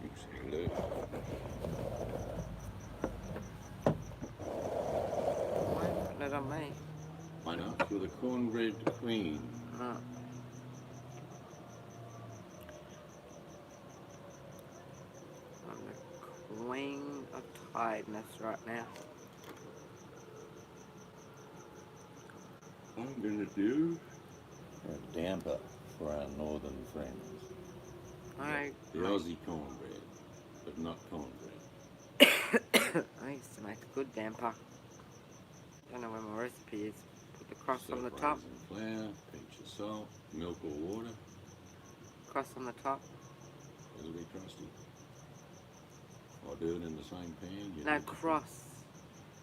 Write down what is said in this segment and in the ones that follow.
Exhale. Why are you putting it on me? Why not? You're the cornbread queen. No. I'm the queen of tiredness right now. I'm gonna do a damper for our northern friends. I The Aussie cornbread, but not cornbread. I used to make a good damper. Don't know where my recipe is. Put the cross on the top. Raisin flour, pinch of salt, milk or water. Cross on the top. It'll be crusty. I'll do it in the same pan. You No, need to cross.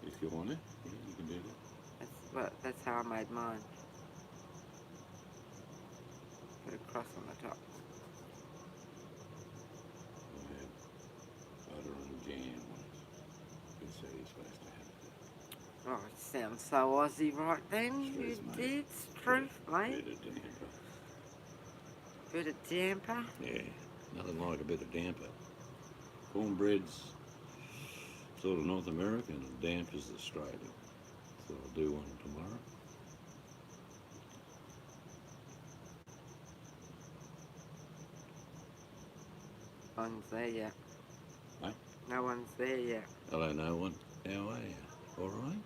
If you want it, yeah, you can do that. That's how I made mine. Put a cross on the top. I had butter and jam once. Good say you're supposed to have it. Oh, it sounds so Aussie right then. Truth, You mate. did. It's truth, mate. Bit of damper. Bit of damper. Yeah, nothing like a bit of damper. Cornbread's sort of North American and damper's Australian. So I'll do one tomorrow. No one's there yet. Huh? No one's there yet. Hello, no one. How are you? All right?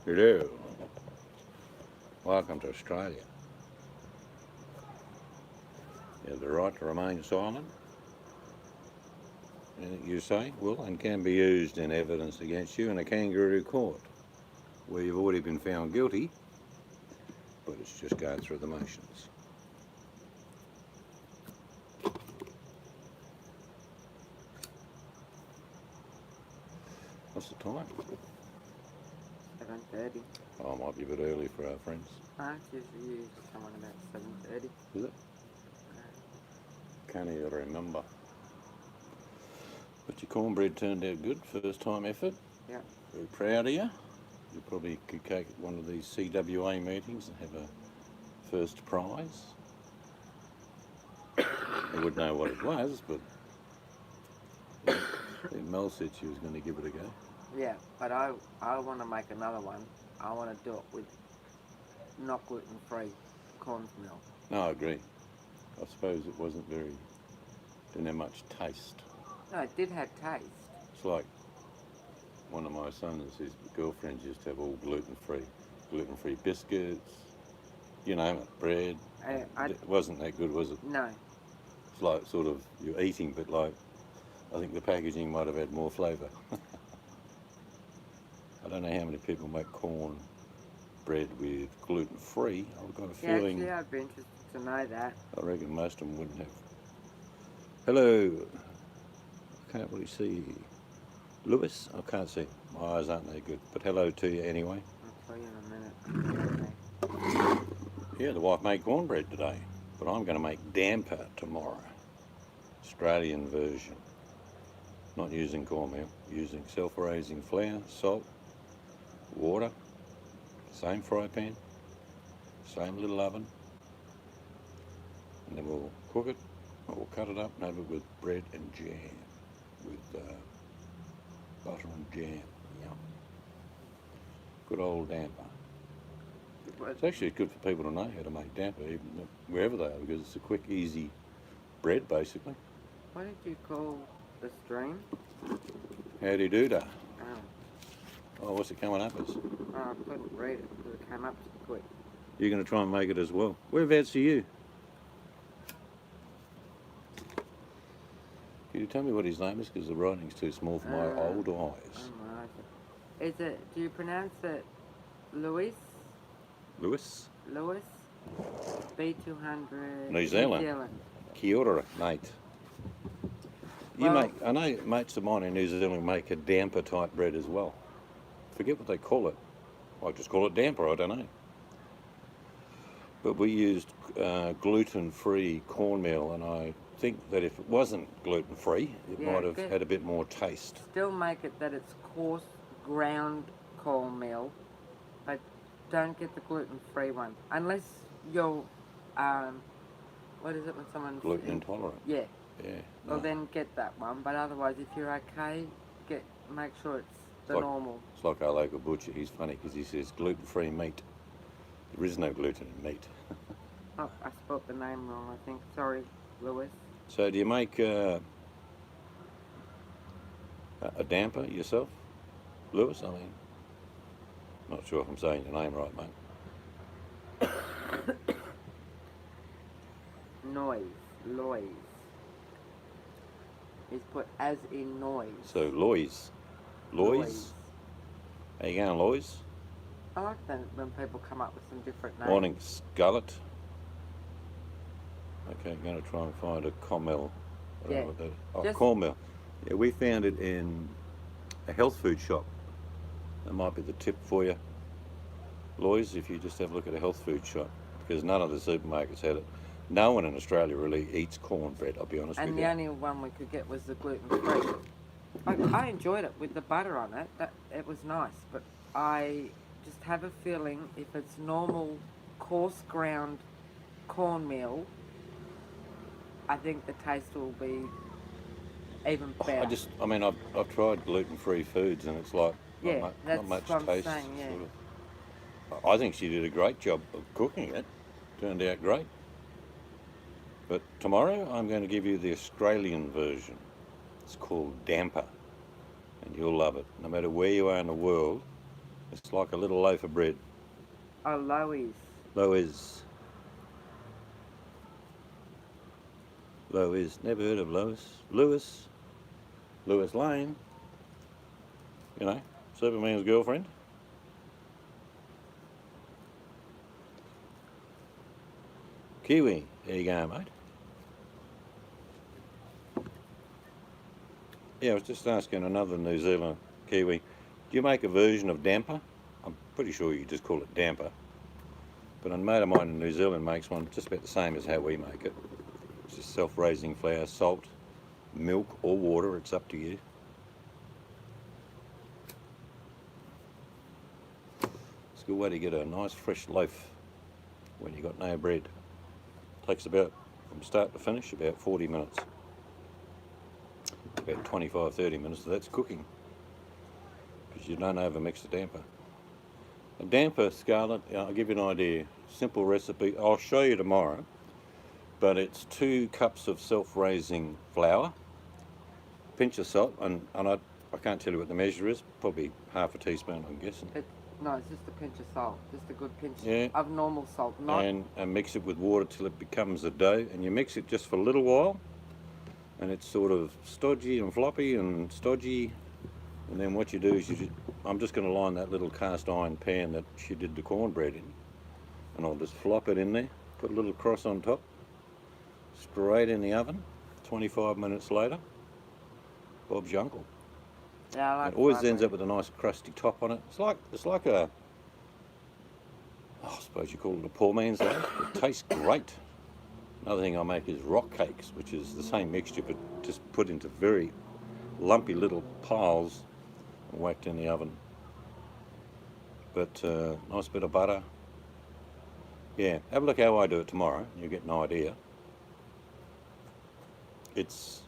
Hello. Welcome to Australia. You have the right to remain silent. Anything you say will and can be used in evidence against you in a kangaroo court, where you've already been found guilty, but it's just going through the motions. What's the time? 7:30. Oh, might be a bit early for our friends. It's usually someone about 7:30. Is it? Can't even remember. But your cornbread turned out good, first time effort. Yeah. Very proud of you. You probably could go to one of these CWA meetings and have a first prize. I wouldn't know what it was, but Mel said she was going to give it a go. Yeah, but I want to make another one. I want to do it with not gluten-free cornmeal. No, I agree. I suppose it wasn't didn't have much taste. No, it did have taste. It's like one of my sons, his girlfriends used to have all gluten-free biscuits, you name it, bread. It wasn't that good, was it? No. It's like sort of you're eating, but like I think the packaging might have had more flavour. I don't know how many people make corn bread with gluten-free. I've got a feeling. Yeah, I'd be interested to know that. I reckon most of them wouldn't have. Hello. I can't really see Lewis. I can't see. My eyes aren't that good. But hello to you anyway. I'll tell you in a minute. Yeah, the wife made cornbread today, but I'm going to make damper tomorrow. Australian version. Not using cornmeal, using self-raising flour, salt, water, same fry pan, same little oven, and then we'll cook it, or we'll cut it up and have it with bread and jam, with butter and jam. Yum. Good old damper. It's actually good for people to know how to make damper, even wherever they are, because it's a quick, easy bread, basically. What did you call the stream? Howdeedooda. Oh. Oh, what's it coming up as? Oh, I couldn't read it because it came up too quick. You're going to try and make it as well. Whereabouts are you? Can you tell me what his name is? Because the writing's too small for my old eyes. Is it, do you pronounce it Louis? Lewis? Lewis? B200. New Zealand. Kia ora, mate. I know mates of mine in New Zealand make a damper type bread as well. Forget what they call it. I just call it damper, I don't know. But we used gluten-free cornmeal, and I think that if it wasn't gluten-free, it Yeah, might have had a bit more taste. Still make it that it's coarse ground cornmeal, but don't get the gluten-free one unless you're what is it when someone's Gluten intolerant. Yeah. Yeah. Well, No. then get that one. But otherwise, if you're okay, make sure it's the normal. It's like our local butcher. He's funny because he says gluten-free meat. There is no gluten in meat. Oh, I spelt the name wrong, I think. Sorry, Lewis. So do you make a damper yourself, Lewis? I mean, not sure if I'm saying your name right, mate. Lois. He's put as in noise. So Lois. How you going, Lois? I like that when people come up with some different names. Morning, Scarlett. Okay, I'm going to try and find a cornmeal. I don't know what that is. Oh, cornmeal. Yeah, we found it in a health food shop. That might be the tip for you, Lois, if you just have a look at a health food shop, because none of the supermarkets had it. No one in Australia really eats cornbread, I'll be honest with you. And the only one we could get was the gluten-free. I enjoyed it with the butter on it. It was nice, but I just have a feeling if it's normal coarse ground cornmeal, I think the taste will be even better. I've tried gluten-free foods, and it's like not much what I'm taste. saying, yeah. Sort of. I think she did a great job of cooking it. Turned out great. But tomorrow I'm going to give you the Australian version. It's called damper, and you'll love it. No matter where you are in the world, it's like a little loaf of bread. Oh, Lois. Never heard of Lois. Lewis Lane. You know, Superman's girlfriend. Kiwi, there you go, mate. Yeah, I was just asking another New Zealand Kiwi, do you make a version of damper? I'm pretty sure you just call it damper. But a mate of mine in New Zealand makes one just about the same as how we make it. It's just self-raising flour, salt, milk or water, it's up to you. It's a good way to get a nice fresh loaf when you've got no bread. Takes about, from start to finish, about 40 minutes. About 25-30 minutes, that's cooking. Because you don't overmix the damper. A damper, Scarlett, I'll give you an idea. Simple recipe, I'll show you tomorrow. But it's 2 cups of self-raising flour, pinch of salt, and I can't tell you what the measure is, probably half a teaspoon, I'm guessing. No, it's just a pinch of salt, just a good pinch of normal salt. And mix it with water till it becomes a dough, and you mix it just for a little while, and it's sort of stodgy and floppy and stodgy, and then what you do is I'm just going to line that little cast iron pan that she did the cornbread in, and I'll just flop it in there, put a little cross on top, straight in the oven. 25 minutes later, Bob's your uncle. Yeah, I like it always ends up with a nice crusty top on it. It's like a, I suppose you call it a poor man's loaf. It tastes great. Another thing I make is rock cakes, which is the same mixture but just put into very lumpy little piles and whacked in the oven. But nice bit of butter. Yeah, have a look how I do it tomorrow. You'll get an idea. It's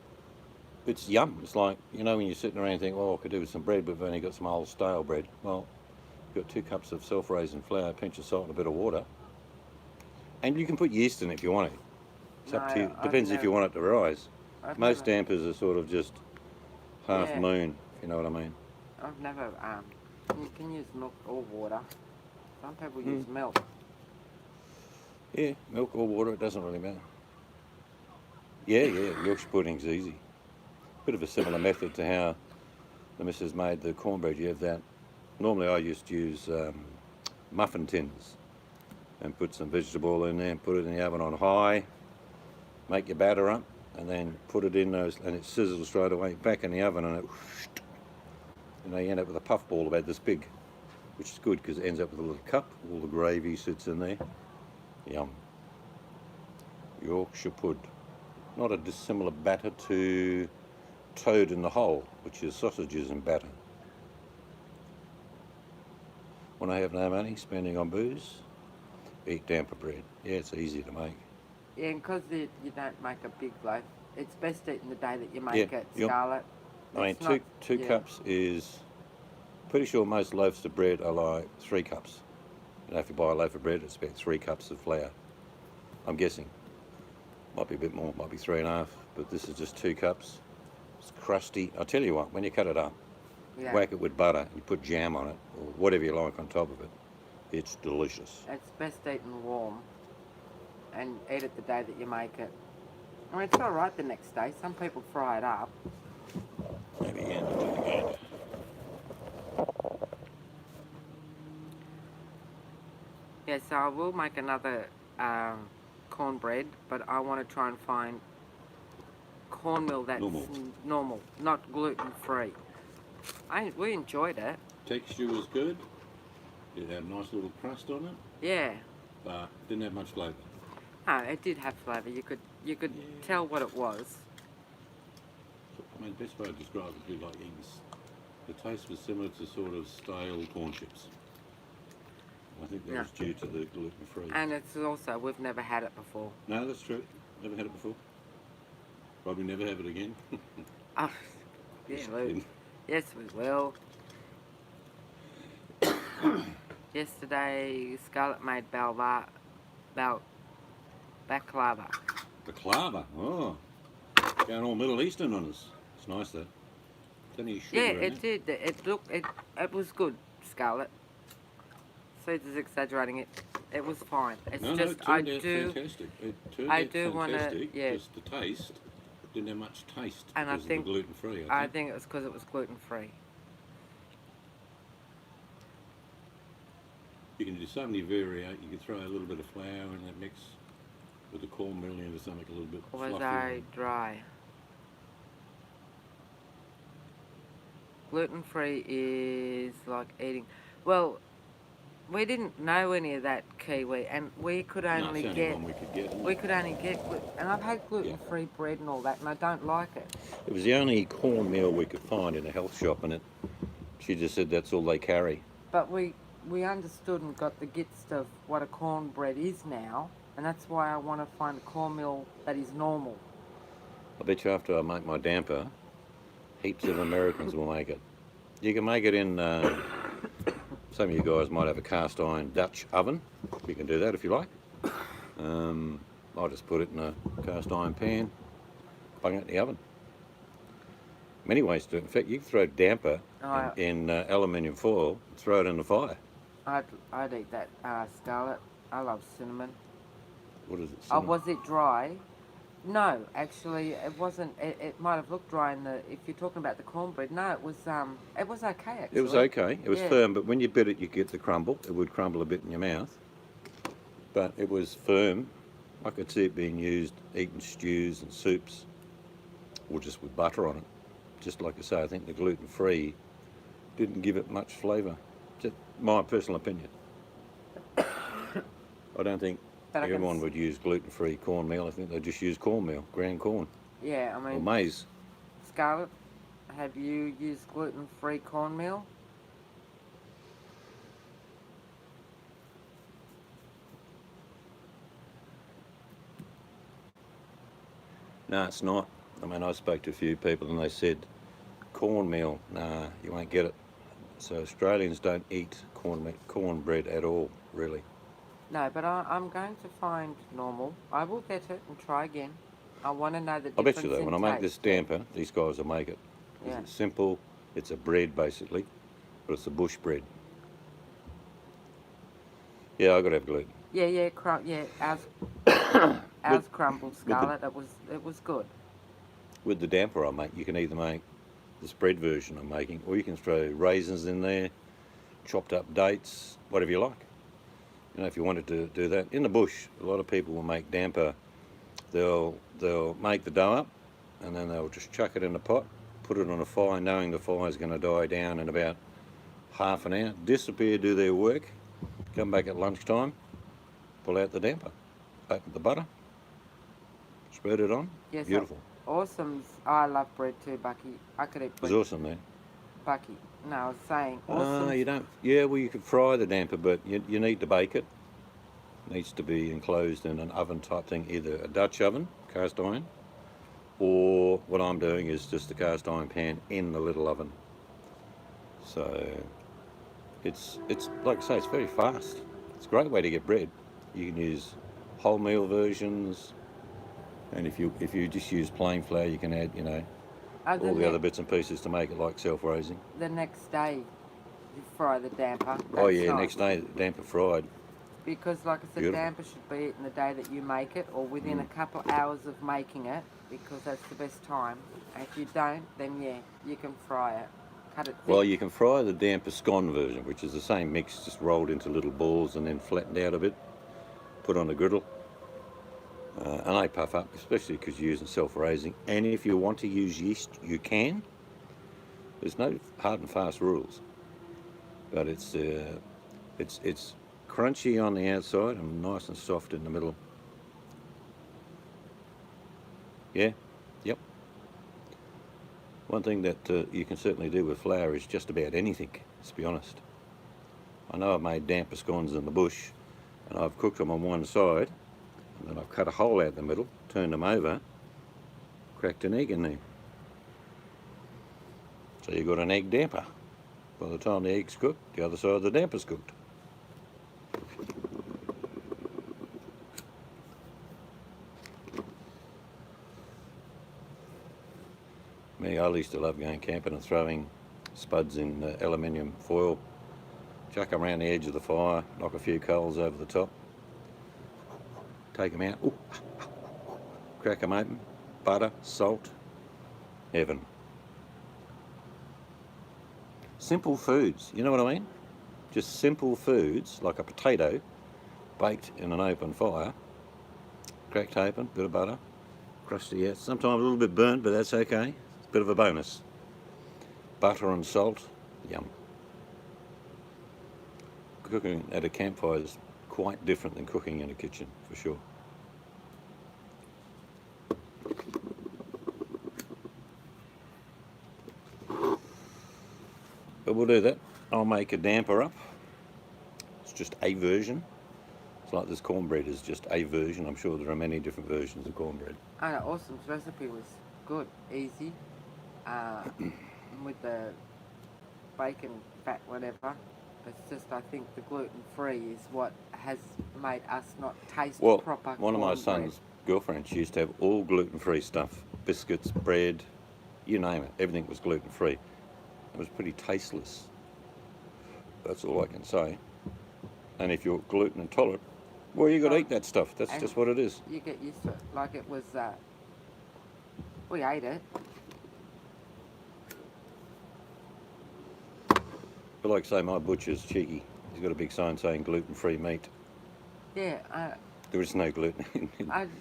yum. It's like, you know, when you're sitting around and think, well, I could do with some bread, but we've only got some old stale bread. Well, you've got 2 cups of self-raising flour, a pinch of salt and a bit of water. And you can put yeast in it if you want it. It's up to you. Depends if you want it to rise. Most dampers are sort of just half moon, if you know what I mean. I've never, you can use milk or water. Some people use milk. Yeah, milk or water, it doesn't really matter. Yeah, Yorkshire pudding's easy. Bit of a similar method to how the missus made the cornbread. You have that. Normally I used to use muffin tins and put some vegetable oil in there and put it in the oven on high, make your batter up, and then put it in those, and it sizzles straight away, back in the oven, and you end up with a puff ball about this big, which is good because it ends up with a little cup, all the gravy sits in there. Yum. Yorkshire pud. Not a dissimilar batter to toad in the hole, which is sausages and batter. When I have no money spending on booze, eat damper bread. Yeah, it's easy to make. Yeah, and because you don't make a big loaf, it's best eaten the day that you make it, yep. Scarlett. I mean, two cups is, pretty sure most loaves of bread are like 3 cups. You know, if you buy a loaf of bread, it's about 3 cups of flour. I'm guessing. Might be a bit more, might be 3.5, but this is just 2 cups. It's crusty. I'll tell you what, when you cut it up, whack it with butter, you put jam on it, or whatever you like on top of it. It's delicious. It's best eaten warm, and eat it the day that you make it. I mean, it's all right the next day. Some people fry it up. Maybe hand it to the gander. Yeah, so I will make another cornbread, but I want to try and find cornmeal that's normal, not gluten-free. We enjoyed it. Texture was good. It had a nice little crust on it. Yeah. But didn't have much flavour. No, it did have flavour. You could tell what it was. I mean, the best way to describe it would be like eggs. The taste was similar to sort of stale corn chips. I think that was due to the gluten-free. And it's also, we've never had it before. No, that's true. Never had it before. Probably never have it again. Oh, yeah, yes, we will. Yesterday, Scarlett made baklava. Baklava? Oh. Going all Middle Eastern on us. It's nice though. Plenty of sugar in it did. It was good, Scarlett. Seeds is exaggerating it. It was fine. It's no, just it turned out fantastic. It turned out fantastic. Just the taste didn't have much taste and because of the gluten-free. I think it was because it was gluten-free. You can do so many variations. You can throw a little bit of flour in that mix with the cornmeal into something a little bit Or was fluffier. I dry? Gluten-free is like eating. Well, we didn't know any of that kiwi, and we could only get. We could only get, and I've had gluten-free bread and all that, and I don't like it. It was the only cornmeal we could find in a health shop, and she just said that's all they carry. But we understood and got the gist of what a cornbread is now, and that's why I want to find a cornmeal that is normal. I bet you after I make my damper, heaps of Americans will make it. You can make it in. Some of you guys might have a cast iron Dutch oven. You can do that if you like. I'll just put it in a cast iron pan, bung it in the oven. Many ways to do it. In fact, you can throw damper in aluminium foil, throw it in the fire. I'd eat that, Scarlett. I love cinnamon. What is it? Oh, was it dry? No, actually, it wasn't. It might have looked dry if you're talking about the cornbread. No, it was okay, actually. It was okay. It was firm, but when you bit it, you get the crumble. It would crumble a bit in your mouth. But it was firm. I could see it being used, eaten stews and soups, or just with butter on it. Just like I say, I think the gluten-free didn't give it much flavour. Just my personal opinion. I don't think everyone would use gluten-free cornmeal. I think they just use cornmeal, ground corn. Yeah, I mean... Or maize. Scarlett, have you used gluten-free cornmeal? No, it's not. I mean, I spoke to a few people and they said, cornmeal, nah, you won't get it. So Australians don't eat cornbread at all, really. No, but I'm going to find normal. I will get it and try again. I want to know the difference. I bet you though, when I make this damper, these guys will make it. Yeah. It's simple. It's a bread basically, but it's a bush bread. Yeah, I got to have gluten. Ours crumbled, Scarlett. It was good. With the damper I make, you can either make this bread version I'm making, or you can throw raisins in there, chopped up dates, whatever you like. You know, if you wanted to do that. In the bush, a lot of people will make damper. They'll make the dough up, and then they'll just chuck it in a pot, put it on a fire, knowing the fire's going to die down in about half an hour, disappear, do their work, come back at lunchtime, pull out the damper, open the butter, spread it on. Yes, Beautiful. Awesome. I love bread too, Bucky. I could eat It's bread. awesome, man. Bucky. No, I was saying awesome. You don't. Yeah, well, you could fry the damper, but you need to bake it. It needs to be enclosed in an oven type thing, either a Dutch oven, cast iron, or what I'm doing is just a cast iron pan in the little oven. So it's like I say, it's very fast. It's a great way to get bread. You can use wholemeal versions, and if you just use plain flour, you can add all the other bits and pieces to make it like self-raising. The next day, you fry the damper. Oh yeah, nice. next day damper fried. Because like I said, Beautiful. damper should be eaten the day that you make it, or within a couple of hours of making it, because that's the best time. And if you don't, then yeah, you can fry it. Cut it thick. Well, you can fry the damper scone version, which is the same mix, just rolled into little balls and then flattened out a bit, put on a griddle, and they puff up, especially because you're using self-raising. And if you want to use yeast, you can. There's no hard and fast rules, but it's crunchy on the outside and nice and soft in the middle. Yeah, yep. One thing that you can certainly do with flour is just about anything, let's be honest. I know I've made damper scones in the bush, and I've cooked them on one side, and then I've cut a hole out the middle, turned them over, cracked an egg in there. So you've got an egg damper. By the time the egg's cooked, the other side of the damper's cooked. Me, I used to love going camping and throwing spuds in aluminium foil, chuck them around the edge of the fire, knock a few coals over the top, take them out, crack them open, butter, salt, heaven. Simple foods, you know what I mean? Just simple foods, like a potato, baked in an open fire, cracked open, bit of butter, crusty out, sometimes a little bit burnt, but that's okay. It's a bit of a bonus. Butter and salt, yum. Cooking at a campfire is quite different than cooking in a kitchen, for sure. But we'll do that. I'll make a damper up. It's just a version. It's like this cornbread is just a version. I'm sure there are many different versions of cornbread. I know, Awesome's recipe was good, easy, with the bacon, fat, whatever. It's just, I think the gluten-free is what has made us not taste proper one of my cornbread. son's girlfriends used to have all gluten-free stuff. Biscuits, bread, you name it. Everything was gluten-free. It was pretty tasteless. That's all I can say. And if you're gluten intolerant, well, you got to eat that stuff. That's just what it is. You get used to it. Like it was, we ate it. But like I say, my butcher's cheeky. He's got a big sign saying gluten-free meat. Yeah. There is no gluten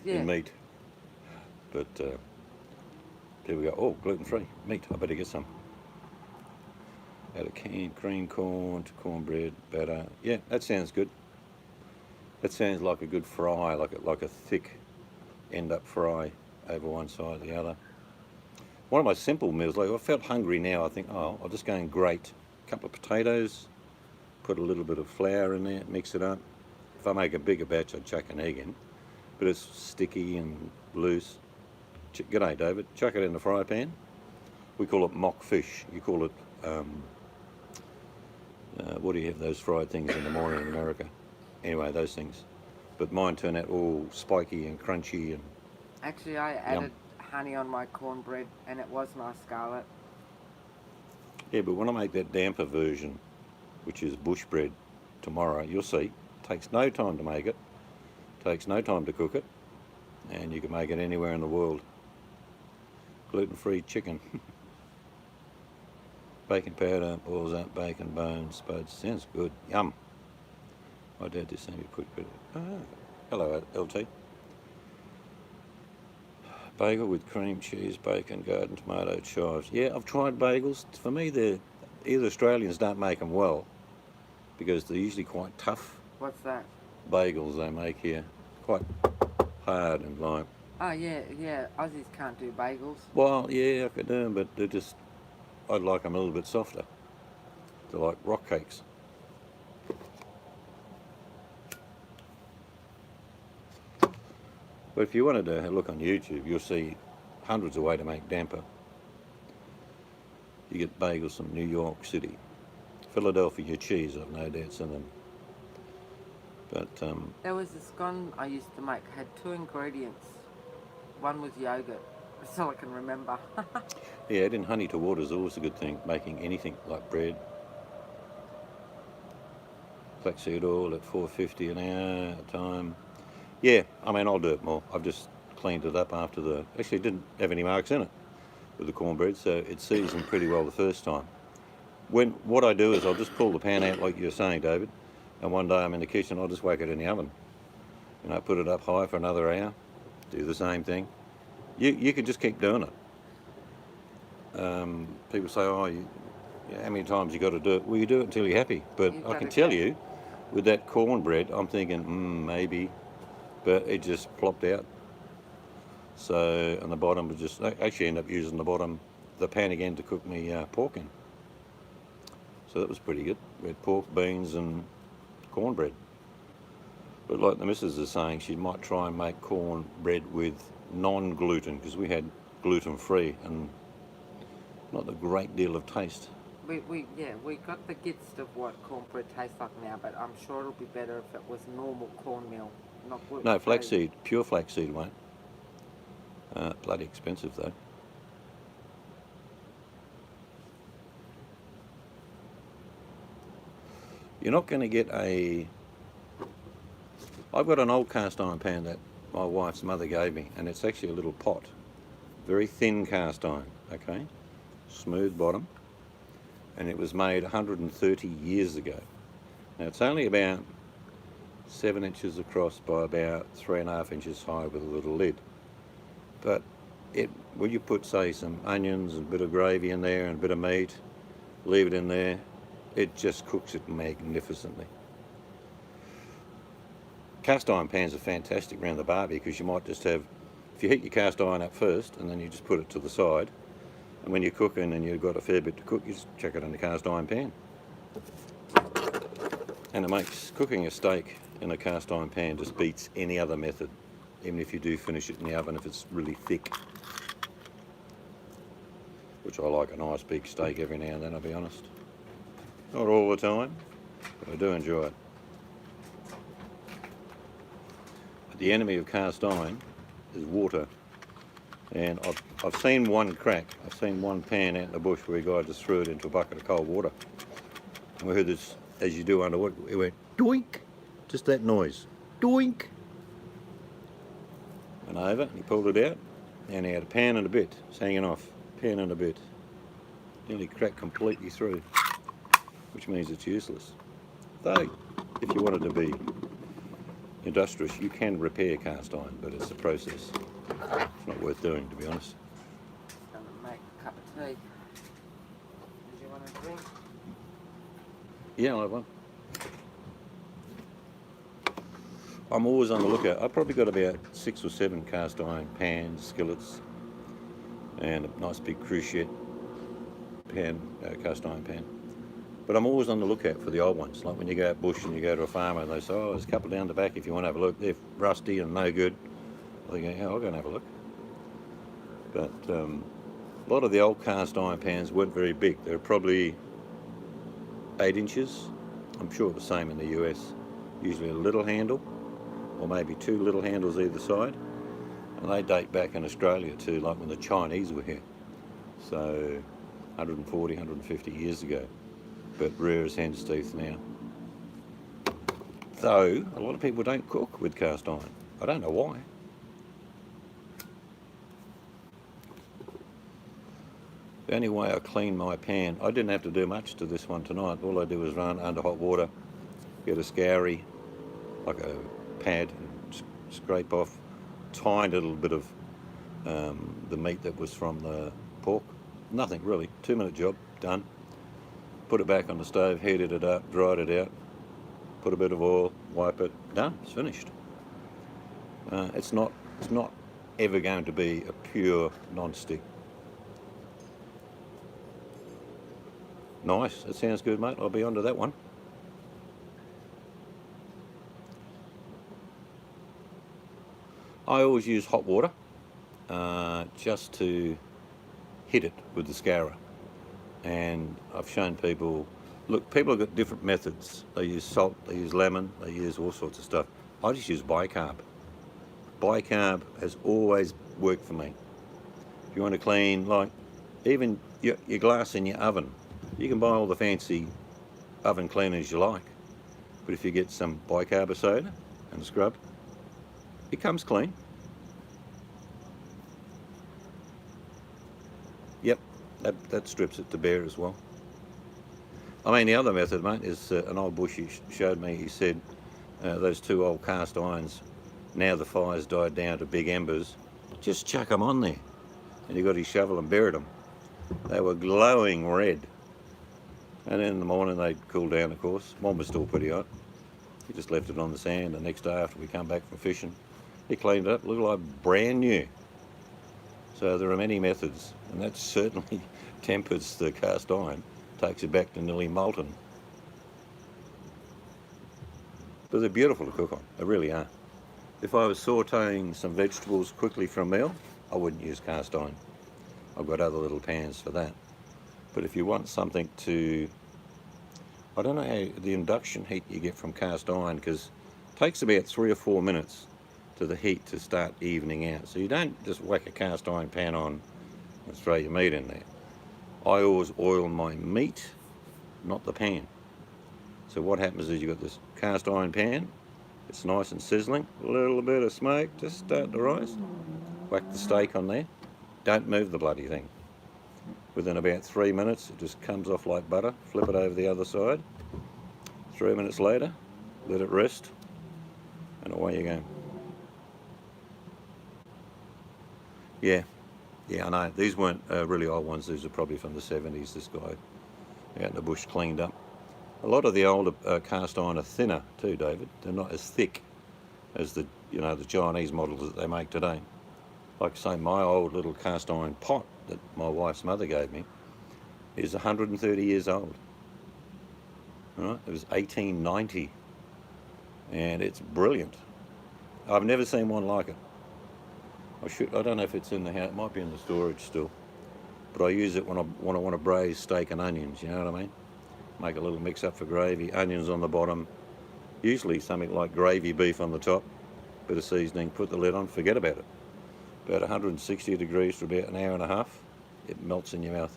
in meat. But there we go. Oh, gluten-free meat. I better get some. Add a canned cream corn to cornbread, batter. Yeah, that sounds good. That sounds like a good fry, like a thick end-up fry over one side or the other. One of my simple meals, like I felt hungry now, I think, oh, I'll just go and grate a couple of potatoes, put a little bit of flour in there, mix it up. If I make a bigger batch, I'd chuck an egg in, but it's sticky and loose. G'day, David. Chuck it in the fry pan. We call it mock fish. You call it, what do you have those fried things in the morning in America? Anyway, those things. But mine turned out all spiky and crunchy and actually, I added honey on my cornbread, and it was nice, Scarlett. Yeah, but when I make that damper version, which is bush bread, tomorrow, you'll see, it takes no time to make it, takes no time to cook it, and you can make it anywhere in the world. Gluten-free chicken. Bacon powder, boils up, bacon bones, spuds. Sounds good. Yum. My dad just sent me put good. Hello, LT. Bagel with cream cheese, bacon, garden tomato, chives. Yeah, I've tried bagels. For me, either Australians don't make them well because they're usually quite tough. What's that? bagels they make here. Quite hard and like, Oh yeah. Aussies can't do bagels. well, yeah, I could do them, but they're just, I'd like them a little bit softer. They're like rock cakes. But if you wanted to look on YouTube, you'll see hundreds of ways to make damper. You get bagels from New York City. Philadelphia cheese, I've no doubts in them. But There was a scone I used to make, had 2 ingredients. One was yogurt. That's all I can remember. yeah, adding honey to water is always a good thing. Making anything like bread. Flaxseed oil at $4.50 an hour at a time. Yeah, I mean, I'll do it more. I've just cleaned it up after actually it didn't have any marks in it with the cornbread, so it seasoned pretty well the first time. What I do is I'll just pull the pan out like you were saying, David, and one day I'm in the kitchen, I'll just whack it in the oven. You know, put it up high for another hour, do the same thing. You can just keep doing it. People say, oh, how many times you got to do it? Well, you do it until you're happy. But I can tell you, with that cornbread, I'm thinking, maybe, but it just plopped out. So, and the bottom was just, I actually ended up using the pan again to cook me pork in. So that was pretty good. We had pork, beans and cornbread. But like the missus is saying, she might try and make cornbread with non-gluten, because we had gluten-free and not a great deal of taste. We got the gist of what cornbread tastes like now, but I'm sure it'll be better if it was normal cornmeal, not gluten-free. No, flaxseed, pure flaxseed won't. Bloody expensive though. You're not going to get I've got an old cast iron pan that my wife's mother gave me, and it's actually a little pot. Very thin cast iron, okay? Smooth bottom. And it was made 130 years ago. Now it's only about 7 inches across by about 3.5 inches high with a little lid. But when you put, say, some onions and a bit of gravy in there and a bit of meat, leave it in there, it just cooks it magnificently. Cast iron pans are fantastic around the barbie, because you might just have, if you heat your cast iron up first and then you just put it to the side, and when you're cooking and you've got a fair bit to cook, you just chuck it in the cast iron pan. And it makes cooking a steak in a cast iron pan just beats any other method, even if you do finish it in the oven if it's really thick. Which I like a nice big steak every now and then, I'll be honest. Not all the time, but I do enjoy it. But the enemy of cast iron is water. And I've seen one crack. I've seen one pan out in the bush where a guy just threw it into a bucket of cold water. And we heard this, as you do underwater, it went doink, just that noise, doink. Went over and he pulled it out, and he had a pan and a bit, it's hanging off, pan and a bit. Nearly cracked completely through, which means it's useless. Though, if you wanted to be industrious, you can repair cast iron, but it's a process. It's not worth doing, to be honest. I'm gonna make a cup of tea. Did you want a drink? Yeah, I'll have one. I'm always on the lookout. I've probably got about 6 or 7 cast iron pans, skillets, and a nice big cruciate pan, cast iron pan. But I'm always on the lookout for the old ones. Like when you go out bush and you go to a farmer and they say, oh, there's a couple down the back if you want to have a look. They're rusty and no good. I think, yeah, I'll go and have a look. But a lot of the old cast iron pans weren't very big. They were probably 8 inches. I'm sure it was the same in the US. Usually a little handle, or maybe 2 little handles either side. And they date back in Australia to like when the Chinese were here. So 140, 150 years ago. But rare as hen's teeth now. Though a lot of people don't cook with cast iron. I don't know why. The only way I clean my pan, I didn't have to do much to this one tonight. All I did was run under hot water, get a scourie, like a pad, and scrape off tiny little bit of the meat that was from the pork. Nothing really, 2-minute job, done. Put it back on the stove, heated it up, dried it out, put a bit of oil, wipe it, done, it's finished. It's not ever going to be a pure non-stick. Nice, that sounds good, mate. I'll be onto that one. I always use hot water just to hit it with the scourer. And I've shown people, look, people have got different methods. They use salt, they use lemon, they use all sorts of stuff. I just use bicarb. Bicarb has always worked for me. If you want to clean, like, even your glass in your oven, you can buy all the fancy oven cleaners you like. But if you get some bicarb of soda and scrub, it comes clean. Yep, that strips it to bare as well. I mean, the other method, mate, is an old bush he showed me. He said those two old cast irons, now the fire's died down to big embers, just chuck them on there. And he got his shovel and buried them. They were glowing red. And then in the morning they'd cool down, of course. One was still pretty hot. He just left it on the sand. The next day after we come back from fishing, he cleaned it up, looked like brand new. So there are many methods, and that certainly tempers the cast iron, takes it back to nearly molten. But they're beautiful to cook on, they really are. If I was sauteing some vegetables quickly for a meal, I wouldn't use cast iron. I've got other little pans for that. But if you want something to, I don't know how the induction heat you get from cast iron, because it takes about 3 or 4 minutes to the heat to start evening out. So you don't just whack a cast iron pan on and throw your meat in there. I always oil my meat, not the pan. So what happens is you've got this cast iron pan, it's nice and sizzling, a little bit of smoke just starting to rise. Whack the steak on there, don't move the bloody thing. Within about 3 minutes it just comes off like butter, flip it over the other side. 3 minutes later, let it rest, and away you go. Yeah, I know. These weren't really old ones. These are probably from the 70s. This guy out in the bush cleaned up. A lot of the older cast iron are thinner too, David. They're not as thick as the Chinese models that they make today. Like I say, my old little cast iron pot that my wife's mother gave me is 130 years old. All right? It was 1890, and it's brilliant. I've never seen one like it. I don't know if it's in the house. It might be in the storage still. But I use it when I want to braise steak and onions, you know what I mean? Make a little mix up for gravy, onions on the bottom, usually something like gravy beef on the top, bit of seasoning, put the lid on, forget about it. About 160 degrees for about an hour and a half, it melts in your mouth.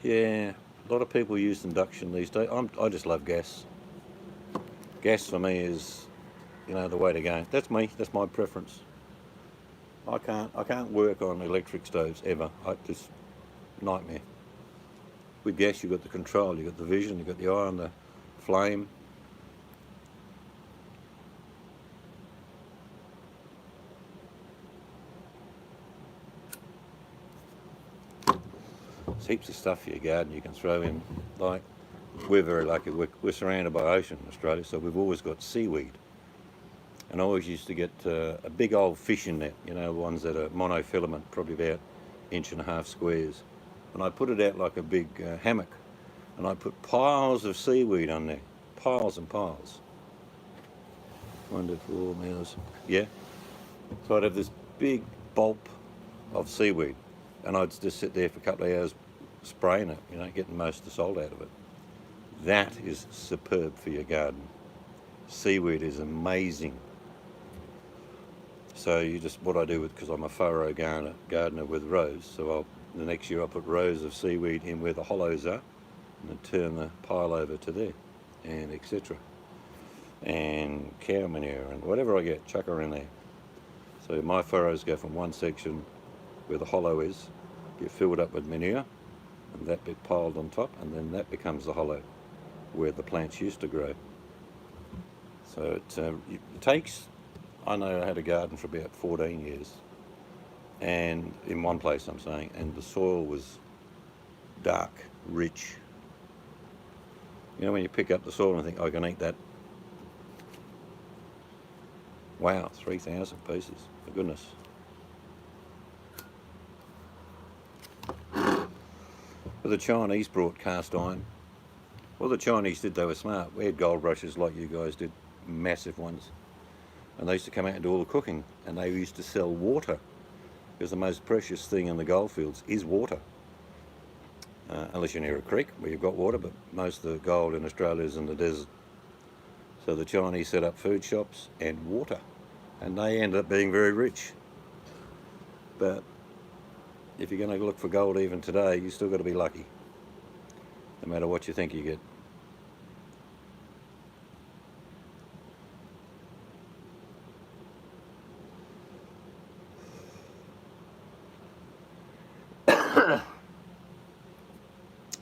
Yeah, a lot of people use induction these days. I just love gas. Gas for me is, the way to go. That's me. That's my preference. I can't work on electric stoves ever. Just nightmare. With gas, you've got the control, you've got the vision, you've got the eye on the flame. There's heaps of stuff for your garden you can throw in. Like, we're very lucky. We're surrounded by ocean in Australia, so we've always got seaweed. And I always used to get a big old fishing net, ones that are monofilament, probably about 1.5 inch squares. And I put it out like a big hammock, and I put piles of seaweed on there, piles and piles. 1 to 4 meals, yeah. So I'd have this big bulb of seaweed, and I'd just sit there for a couple of hours spraying it, getting most of the salt out of it. That is superb for your garden. Seaweed is amazing. So what I do because I'm a furrow gardener with rows, so the next year I put rows of seaweed in where the hollows are, and then turn the pile over to there, and etc. And cow manure and whatever I get, chuck her in there. So my furrows go from one section where the hollow is, get filled up with manure, and that bit piled on top, and then that becomes the hollow where the plants used to grow. So it takes, I know I had a garden for about 14 years, and in one place I'm saying, and the soil was dark, rich. You know, when you pick up the soil and think, I can eat that. Wow, 3,000 pieces. My goodness. But the Chinese brought cast iron. Well, the Chinese did, they were smart. We had gold rushes like you guys did, massive ones. And they used to come out and do all the cooking, and they used to sell water, because the most precious thing in the gold fields is water. Unless you're near a creek where you've got water, but most of the gold in Australia is in the desert. So the Chinese set up food shops and water, and they ended up being very rich. But if you're going to look for gold even today, you still got to be lucky, no matter what you think you get.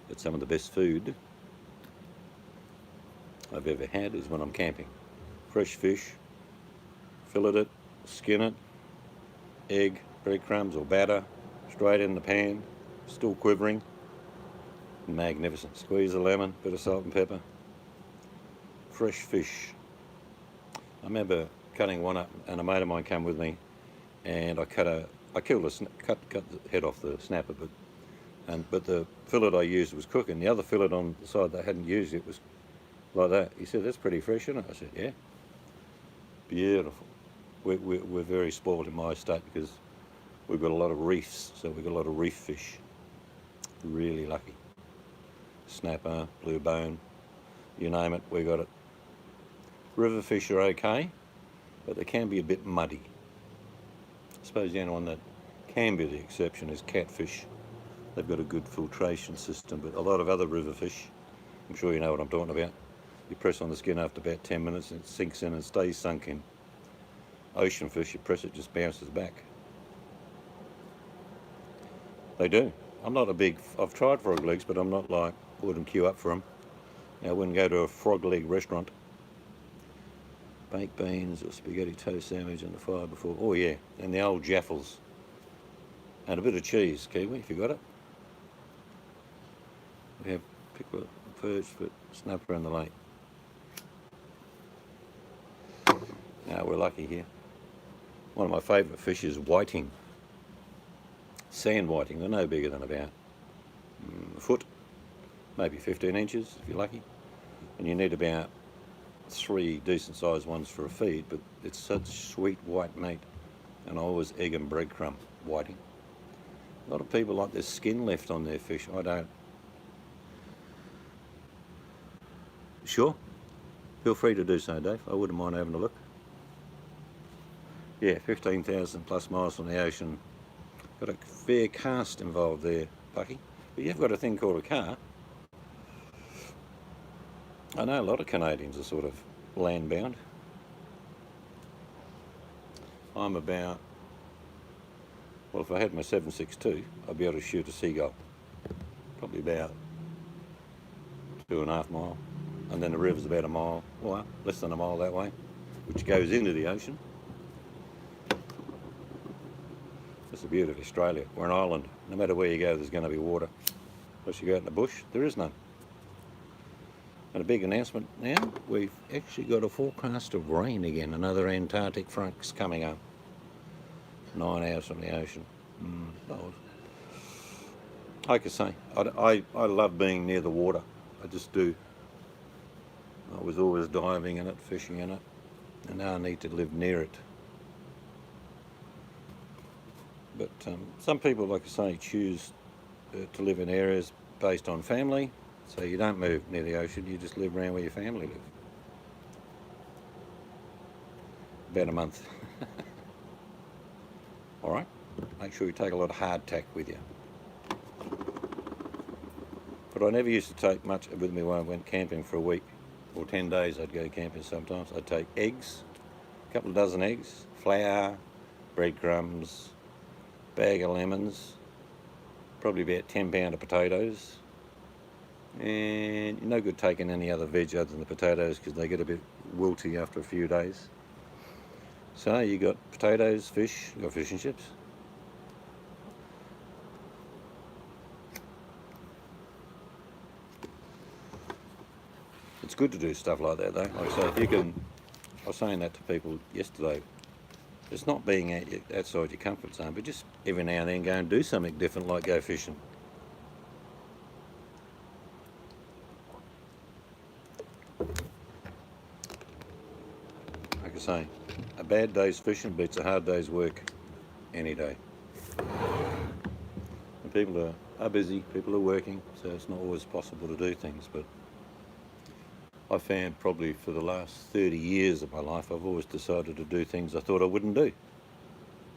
But some of the best food I've ever had is when I'm camping. Fresh fish, fillet it, skin it, egg, breadcrumbs or batter, straight in the pan, still quivering. Magnificent. Squeeze a lemon, bit of salt and pepper. Fresh fish. I remember cutting one up, and a mate of mine came with me, and I cut the head off the snapper, but the fillet I used was cooking. The other fillet on the side that I hadn't used, it was like that. He said, "That's pretty fresh, isn't it?" I said, "Yeah." Beautiful. We're very spoiled in my estate because we've got a lot of reefs, so we've got a lot of reef fish. Really lucky. Snapper, blue bone, you name it, we got it. River fish are okay, but they can be a bit muddy. I suppose the only one that can be the exception is catfish. They've got a good filtration system, but a lot of other river fish, I'm sure you know what I'm talking about. You press on the skin after about 10 minutes and it sinks in and stays sunk in. Ocean fish, you press it, just bounces back. They do. I've tried frog legs, but I'm not like, wouldn't queue up for them. I wouldn't go to a frog leg restaurant. Baked beans or spaghetti toast sandwich on the fire before. Oh yeah, and the old jaffles. And a bit of cheese, kiwi, if you got it. We have pickerel, perch, but snapper in the lake. Now we're lucky here. One of my favourite fish is whiting. Sand whiting, they're no bigger than about a foot, maybe 15 inches if you're lucky. And you need about 3 decent sized ones for a feed, but it's such sweet white meat. And I always egg and breadcrumb whiting. A lot of people like their skin left on their fish. I don't. Sure, feel free to do so, Dave. I wouldn't mind having a look. Yeah, 15,000 plus miles from the ocean. Got a fair cast involved there, Bucky. But you've got a thing called a car. I know a lot of Canadians are sort of land-bound. I'm about, well, if I had my 762, I'd be able to shoot a seagull. Probably about 2.5 miles. And then the river's about a mile, well, less than a mile that way, which goes into the ocean. That's the beauty of Australia. We're an island. No matter where you go, there's going to be water. Unless you go out in the bush, there is none. And a big announcement now, we've actually got a forecast of rain again. Another Antarctic front's coming up. 9 hours from the ocean. Like I say, I love being near the water. I just do. I was always diving in it, fishing in it, and now I need to live near it. But some people, like I say, choose to live in areas based on family, so you don't move near the ocean, you just live around where your family live. About a month. Alright, make sure you take a lot of hardtack with you. But I never used to take much with me when I went camping for a week. Or 10 days I'd go camping sometimes. I'd take eggs, a couple of dozen eggs, flour, breadcrumbs, bag of lemons, probably about 10 pound of potatoes. And no good taking any other veg other than the potatoes because they get a bit wilty after a few days. So you got potatoes, fish, you got fish and chips. It's good to do stuff like that, though. Like I say, if you can, I was saying that to people yesterday. It's not being outside your comfort zone, but just every now and then go and do something different, like go fishing. Like I say, a bad day's fishing beats a hard day's work any day. And people are busy, people are working, so it's not always possible to do things, but I found probably for the last 30 years of my life, I've always decided to do things I thought I wouldn't do.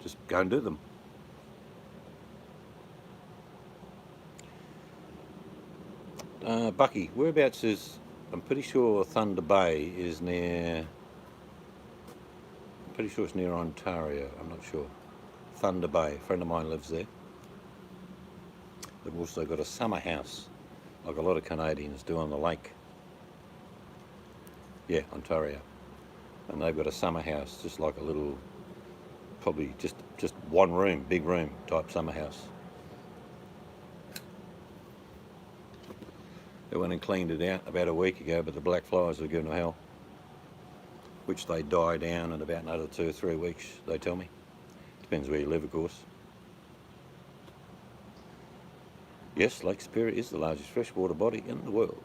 Just go and do them. Bucky, whereabouts is, I'm pretty sure Thunder Bay is near, I'm pretty sure it's near Ontario, I'm not sure. Thunder Bay, a friend of mine lives there. They've also got a summer house, like a lot of Canadians do on the lake. Yeah, Ontario. And they've got a summer house, just like a little, probably just one room, big room type summer house. They went and cleaned it out about a week ago, but the black flies were giving them hell, which they die down in about another 2 or 3 weeks, they tell me. Depends where you live, of course. Yes, Lake Superior is the largest freshwater body in the world.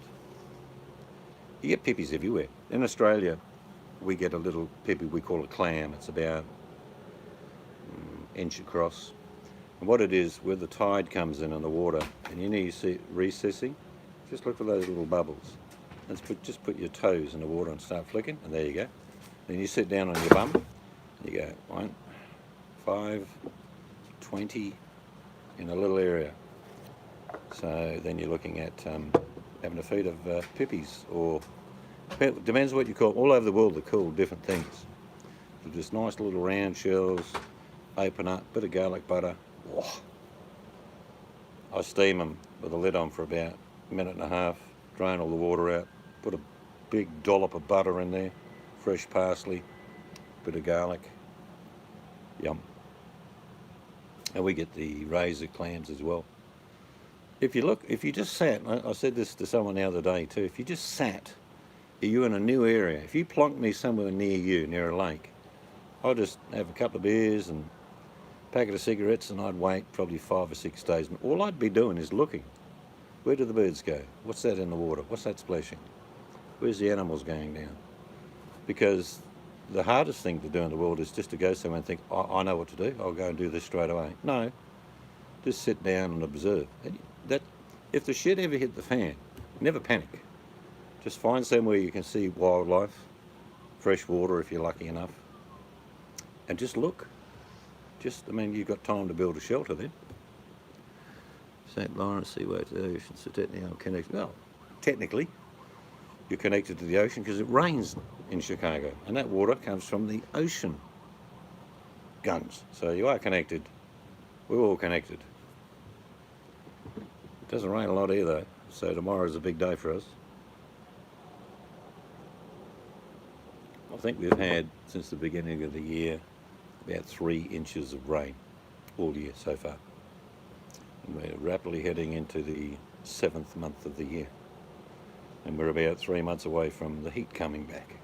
You get pippies everywhere. In Australia, we get a little pippy we call a clam. It's about an inch across. And what it is, where the tide comes in the water, and you see it recessing, just look for those little bubbles. And just put your toes in the water and start flicking, and there you go. Then you sit down on your bum, and you go 1, 5, 20 in a little area. So then you're looking at having a feed of pippies, or depends what you call. All over the world they're called different things. They're just nice little round shells, open up, bit of garlic butter. Oh. I steam them with a lid on for about a minute and a half, drain all the water out, put a big dollop of butter in there, fresh parsley, bit of garlic. Yum. And we get the razor clams as well. If you just sat, I said this to someone the other day too, if you just sat, you're in a new area, if you plonked me somewhere near you, near a lake, I'd just have a couple of beers and a packet of cigarettes, and I'd wait probably 5 or 6 days, and all I'd be doing is looking. Where do the birds go? What's that in the water? What's that splashing? Where's the animals going down? Because the hardest thing to do in the world is just to go somewhere and think, I know what to do, I'll go and do this straight away. No, just sit down and observe. That if the shit ever hit the fan, never panic. Just find somewhere you can see wildlife, fresh water if you're lucky enough, and just look. You've got time to build a shelter then. St. Lawrence Seaway to the ocean, so technically I'm connected. Well, technically, you're connected to the ocean because it rains in Chicago, and that water comes from the ocean guns. So you are connected. We're all connected. It doesn't rain a lot either, so tomorrow's a big day for us. I think we've had, since the beginning of the year, about 3 inches of rain all year so far. And we're rapidly heading into the 7th month of the year. And we're about 3 months away from the heat coming back.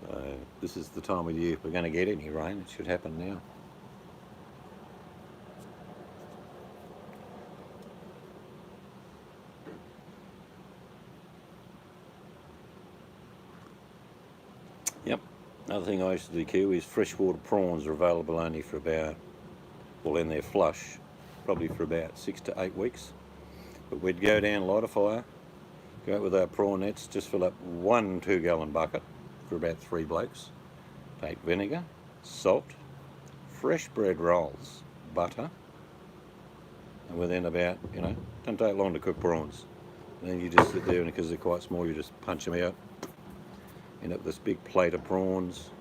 So this is the time of year if we're going to get any rain. It should happen now. Yep. Another thing I used to do, Kiwi, is freshwater prawns are available only for about, well, in their flush, probably for about 6 to 8 weeks. But we'd go down, light a fire, go out with our prawn nets, just fill up 1 2-gallon bucket for about 3 blokes. Take vinegar, salt, fresh bread rolls, butter, and within about, don't take long to cook prawns. And then you just sit there, and because they're quite small, you just punch them out. End up with this big plate of prawns,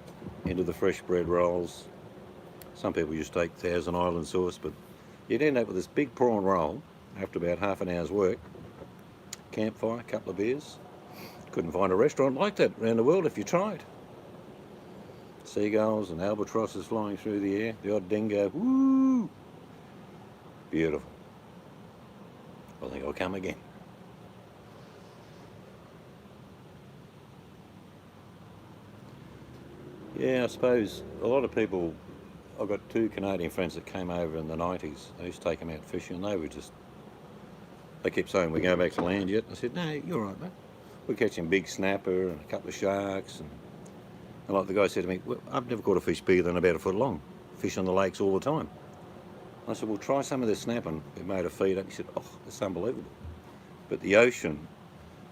into the fresh bread rolls. Some people just take Thousand Island sauce, but you'd end up with this big prawn roll after about half an hour's work. Campfire, a couple of beers. Couldn't find a restaurant like that around the world if you tried. Seagulls and albatrosses flying through the air, the odd dingo, woo! Beautiful. I think I'll come again. Yeah, I suppose a lot of people. I've got two Canadian friends that came over in the 90s. I used to take them out fishing, and they were just. They kept saying, "We go back to land yet?" I said, "No, you're right, mate. We're catching big snapper and a couple of sharks." And like the guy said to me, well, "I've never caught a fish bigger than about a foot long. Fish on the lakes all the time." I said, "Well, try some of this snapping." We made a feed up. He said, "Oh, it's unbelievable." But the ocean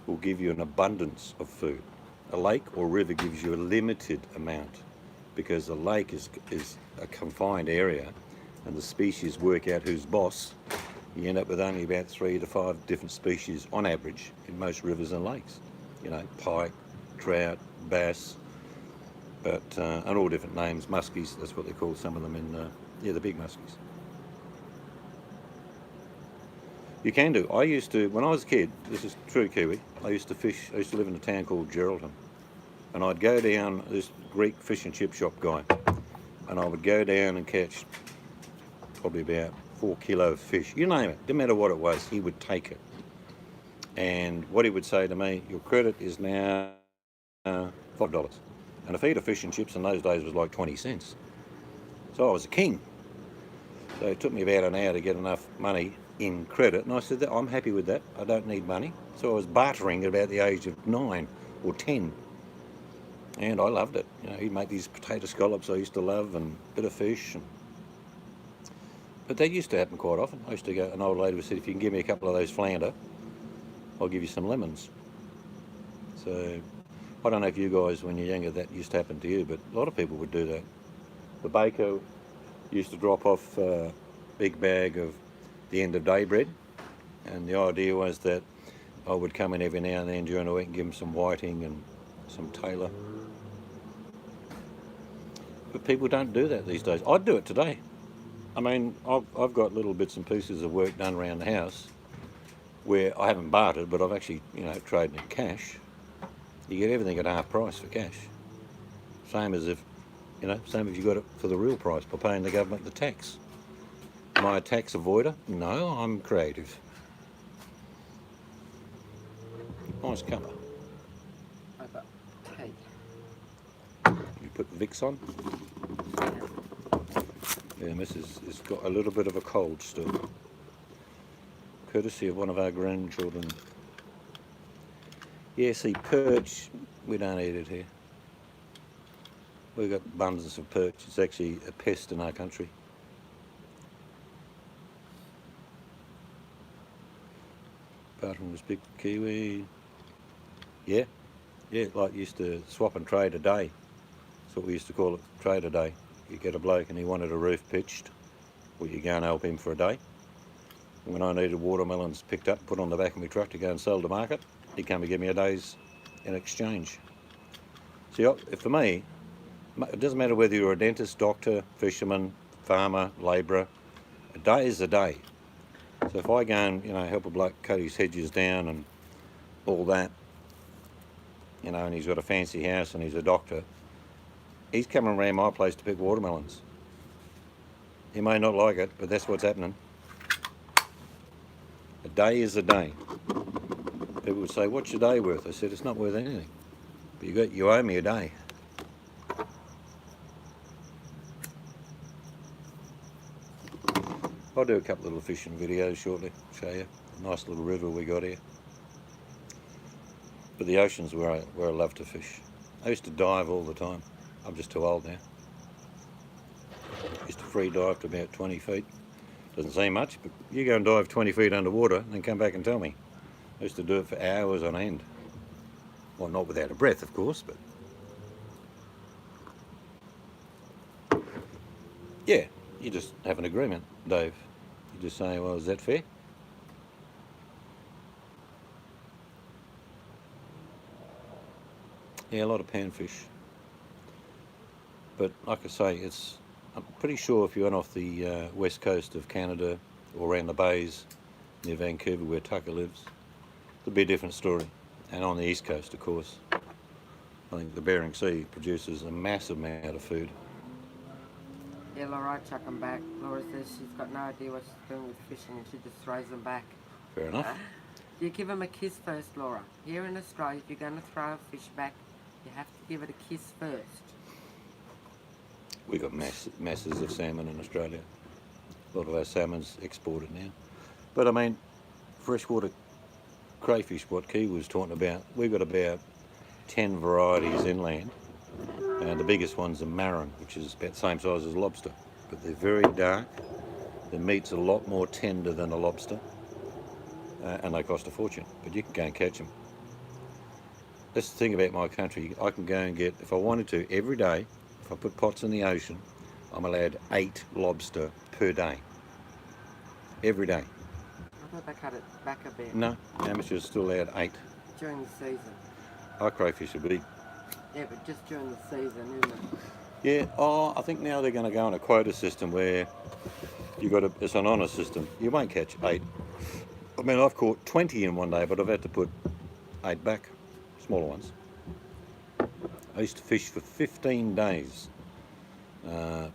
will give you an abundance of food. A lake or river gives you a limited amount because the lake is a confined area and the species work out who's boss. You end up with only about 3 to 5 different species on average in most rivers and lakes. You know, pike, trout, bass, but and all different names. Muskies, that's what they call some of them in, the big muskies. You can do. I used to, when I was a kid, this is true Kiwi, I used to fish, I used to live in a town called Geraldton. And I'd go down, this Greek fish and chip shop guy, and I would go down and catch probably about 4 kilo of fish. You name it, didn't matter what it was, he would take it. And what he would say to me, your credit is now $5. And a feed of fish and chips in those days was like 20 cents. So I was a king. So it took me about an hour to get enough money in credit, and I said that I'm happy with that. I don't need money. So I was bartering at about the age of 9 or 10, and I loved it. You know, he'd make these potato scallops I used to love, and a bit of fish. But that used to happen quite often. I used to go. An old lady would say, "If you can give me a couple of those flounder, I'll give you some lemons." So I don't know if you guys, when you're younger, that used to happen to you, but a lot of people would do that. The baker used to drop off a big bag of the end of day bread, and the idea was that I would come in every now and then during the week and give them some whiting and some Taylor. But people don't do that these days. I'd do it today. I mean, I've got little bits and pieces of work done around the house where I haven't bartered, but I've actually, traded in cash. You get everything at half price for cash. Same as if you got it for the real price by paying the government the tax. Am I a tax avoider? No, I'm creative. Nice cuppa. I got tea. You put the Vicks on? Yeah, Mrs. has got a little bit of a cold still. Courtesy of one of our grandchildren. Yeah, see, perch, we don't eat it here. We've got abundance of perch. It's actually a pest in our country. Apart from this big kiwi. Yeah, like used to swap and trade a day. That's what we used to call it, trade a day. You get a bloke and he wanted a roof pitched, well, you go and help him for a day. When I needed watermelons picked up, put on the back of my truck to go and sell to market, he'd come and give me a day's in exchange. See, for me, it doesn't matter whether you're a dentist, doctor, fisherman, farmer, labourer, a day is a day. So if I go and, help a bloke cut his hedges down and all that, and he's got a fancy house and he's a doctor, he's coming around my place to pick watermelons. He may not like it, but that's what's happening. A day is a day. People would say, "What's your day worth?" I said, "It's not worth anything. But you owe me a day." I'll do a couple of little fishing videos shortly, show you. A nice little river we got here. But the ocean's where I love to fish. I used to dive all the time. I'm just too old now. Used to free dive to about 20 feet. Doesn't seem much, but you go and dive 20 feet underwater and then come back and tell me. I used to do it for hours on end. Well, not without a breath, of course, but... Yeah, you just have an agreement, Dave. You just say, "Well, is that fair?" Yeah, a lot of panfish. But like I say, I'm pretty sure if you went off the west coast of Canada or around the bays near Vancouver where Tucker lives, it'd be a different story. And on the east coast, of course, I think the Bering Sea produces a massive amount of food. Yeah, Laura, I chuck them back. Laura says she's got no idea what she's doing with fishing and she just throws them back. Fair enough. You give them a kiss first, Laura. Here in Australia, if you're going to throw a fish back, you have to give it a kiss first. We got masses of salmon in Australia. A lot of our salmon's exported now. But I mean, freshwater crayfish, what Key was talking about, we've got about 10 varieties inland. And the biggest one's a marron, which is about the same size as a lobster. But they're very dark. The meat's a lot more tender than a lobster. And they cost a fortune, but you can go and catch them. That's the thing about my country. I can go and get, if I wanted to, every day, if I put pots in the ocean, I'm allowed 8 lobster per day. Every day. I thought they cut it back a bit. No, amateurs still allowed 8. During the season. Our crayfish are big. Yeah, but just during the season, isn't it? Yeah, I think now they're going to go on a quota system where it's an honour system. You won't catch 8. I mean, I've caught 20 in one day, but I've had to put 8 back, smaller ones. I used to fish for 15 days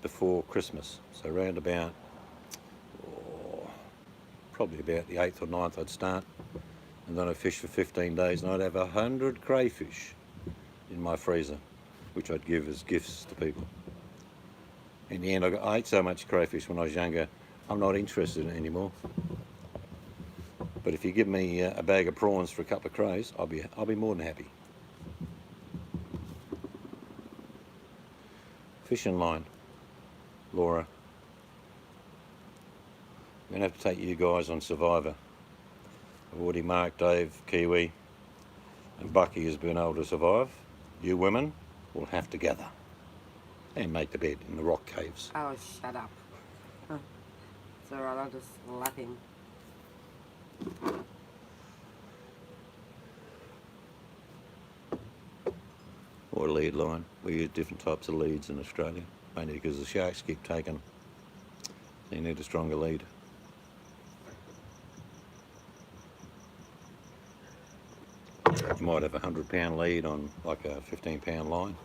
before Christmas. So round about, probably about the 8th or 9th I'd start. And then I'd fish for 15 days and I'd have 100 crayfish in my freezer, which I'd give as gifts to people. In the end, I ate so much crayfish when I was younger, I'm not interested in it anymore. But if you give me a bag of prawns for a couple of crays, I'll be more than happy. Fishing line, Laura. I'm going to have to take you guys on Survivor. I've already marked Dave, Kiwi, and Bucky has been able to survive. You women will have to gather and make the bed in the rock caves. Oh, shut up. It's alright, I'll just lap him. Or a lead line. We use different types of leads in Australia, mainly because the sharks keep taking. You need a stronger lead. You might have a 100-pound lead on like a 15-pound line.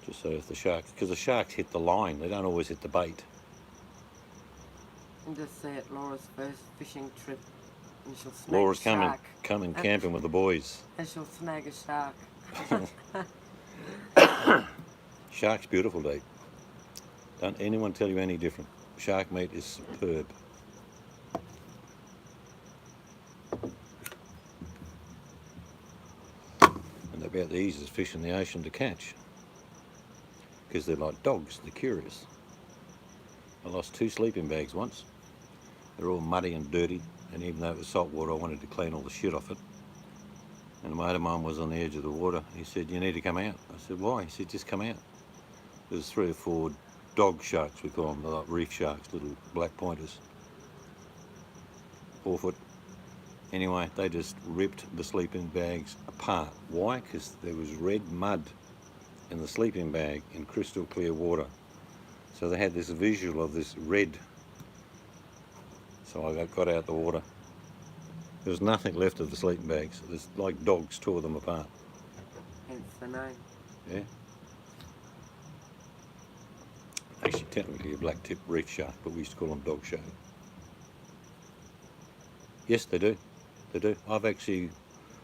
Just so if the sharks, because the sharks hit the line, they don't always hit the bait. And just say it, Laura's first fishing trip, and she'll snag Laura's a shark. coming camping with the boys. And she'll snag a shark. Shark's beautiful, Dave. Don't anyone tell you any different. Shark meat is superb. And they're about the easiest fish in the ocean to catch. Because they're like dogs, they're curious. I lost 2 sleeping bags once. They're all muddy and dirty, and even though it was salt water, I wanted to clean all the shit off it. And a mate of mine was on the edge of the water. He said, "You need to come out." I said, "Why?" He said, "Just come out." There's 3 or 4 dog sharks, we call them. They're like reef sharks, little black pointers. 4 foot. Anyway, they just ripped the sleeping bags apart. Why? Because there was red mud in the sleeping bag in crystal clear water. So they had this visual of this red. So I got out the water. There was nothing left of the sleeping bags. It's like dogs tore them apart. Hence the name. Yeah. Actually, technically a black tip reef shark, but we used to call them dog shark. Yes, they do. They do. I've actually,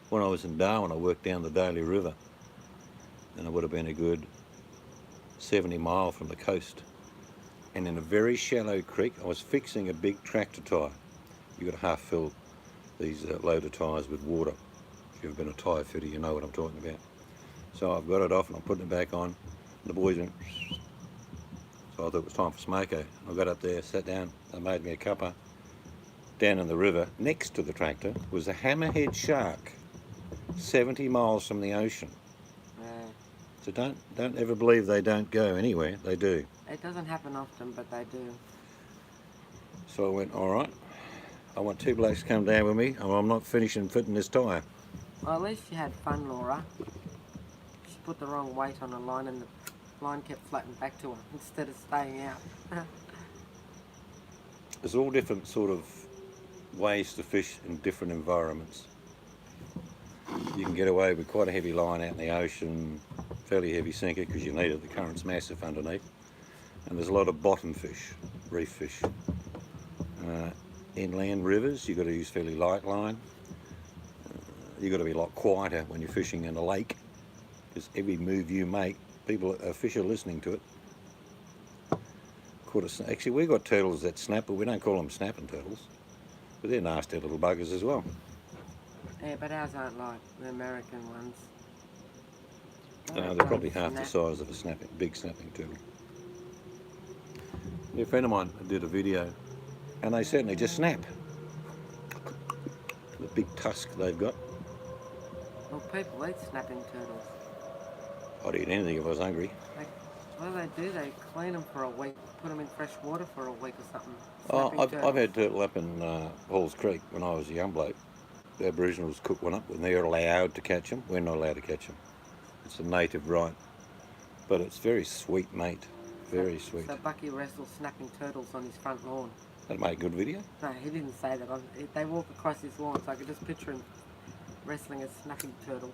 when I was in Darwin, I worked down the Daly River, and it would have been a good 70 mile from the coast. And in a very shallow creek, I was fixing a big tractor tyre. You've got to half fill these loader tyres with water. If you've been a tyre fitter, you know what I'm talking about. So I've got it off and I'm putting it back on. And the boys went, so I thought it was time for smoko. I got up there, sat down, they made me a cuppa. Down in the river, next to the tractor, was a hammerhead shark, 70 miles from the ocean. So don't ever believe they don't go anywhere, they do. It doesn't happen often, but they do. So I went, all right, I want 2 blokes to come down with me, or I'm not finishing fitting this tyre. Well, at least you had fun, Laura. She put the wrong weight on a line and the line kept floating back to her instead of staying out. There's all different sort of ways to fish in different environments. You can get away with quite a heavy line out in the ocean, fairly heavy sinker because you need it, the current's massive underneath. And there's a lot of bottom fish, reef fish. Inland rivers, you've got to use fairly light line. You've got to be a lot quieter when you're fishing in a lake, because every move you make, fish are listening to it. caught a... Actually, we got turtles that snap, but we don't call them snapping turtles. But they're nasty little buggers as well. Yeah, but ours aren't like the American ones. They're probably half the size of a big snapping turtle. Yeah, a friend of mine did a video, and they certainly just snap. The big tusk they've got. Well, people eat snapping turtles. I'd eat anything if I was hungry. What do? They clean them for a week, put them in fresh water for a week or something. I've had turtle up in Halls Creek when I was a young bloke. The Aboriginals cook one up when they're allowed to catch them. We're not allowed to catch them. It's a native right. But it's very sweet, mate. Very sweet. So Bucky wrestles snapping turtles on his front lawn. That'd make a good video. No, he didn't say that. They walk across his lawn, so I could just picture him wrestling a snapping turtle.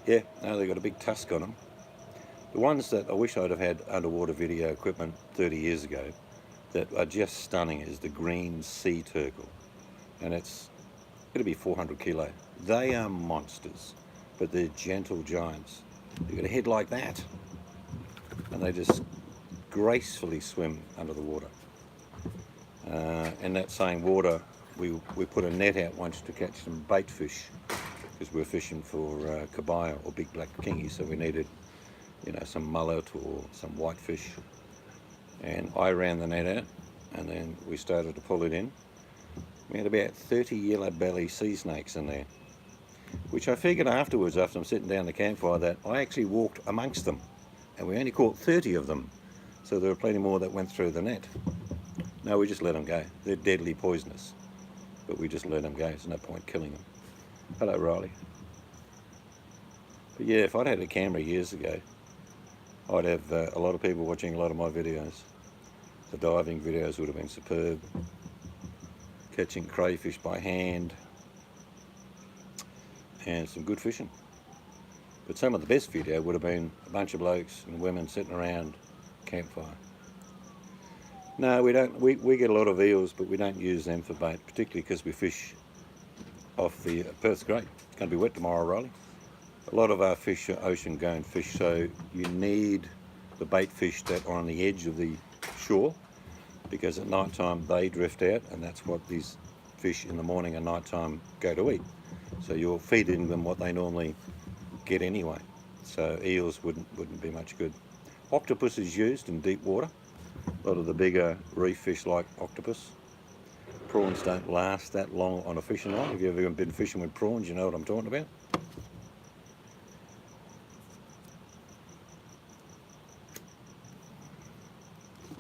Yeah, no, they've got a big tusk on them. The ones that I wish I'd have had underwater video equipment 30 years ago that are just stunning is the green sea turtle. And it's going to be 400 kilo. They are monsters, but they're gentle giants. They've got a head like that. And they just gracefully swim under the water. In that same water, we put a net out once to catch some bait fish, because we were fishing for cabaya or big black kingy, so we needed, you know, some mullet or some whitefish. And I ran the net out, and then we started to pull it in. We had about 30 yellow belly sea snakes in there, which I figured afterwards, after I'm sitting down the campfire, that I actually walked amongst them, and we only caught 30 of them, so there were plenty more that went through the net. No, we just let them go. They're deadly poisonous, but we just let them go. There's no point killing them. Hello, Riley. But yeah, if I'd had a camera years ago, I'd have a lot of people watching a lot of my videos. The diving videos would have been superb. Catching crayfish by hand, and some good fishing. But some of the best video would have been a bunch of blokes and women sitting around campfire. No, we don't. We get a lot of eels, but we don't use them for bait, particularly because we fish off the Perth Great. It's going to be wet tomorrow, Riley. A lot of our fish are ocean-going fish, so you need the bait fish that are on the edge of the shore, because at night time they drift out, and that's what these fish in the morning and night time go to eat. So you're feeding them what they normally get anyway. So eels wouldn't be much good. Octopus is used in deep water. A lot of the bigger reef fish like octopus. Prawns don't last that long on a fishing line. If you've ever been fishing with prawns, you know what I'm talking about.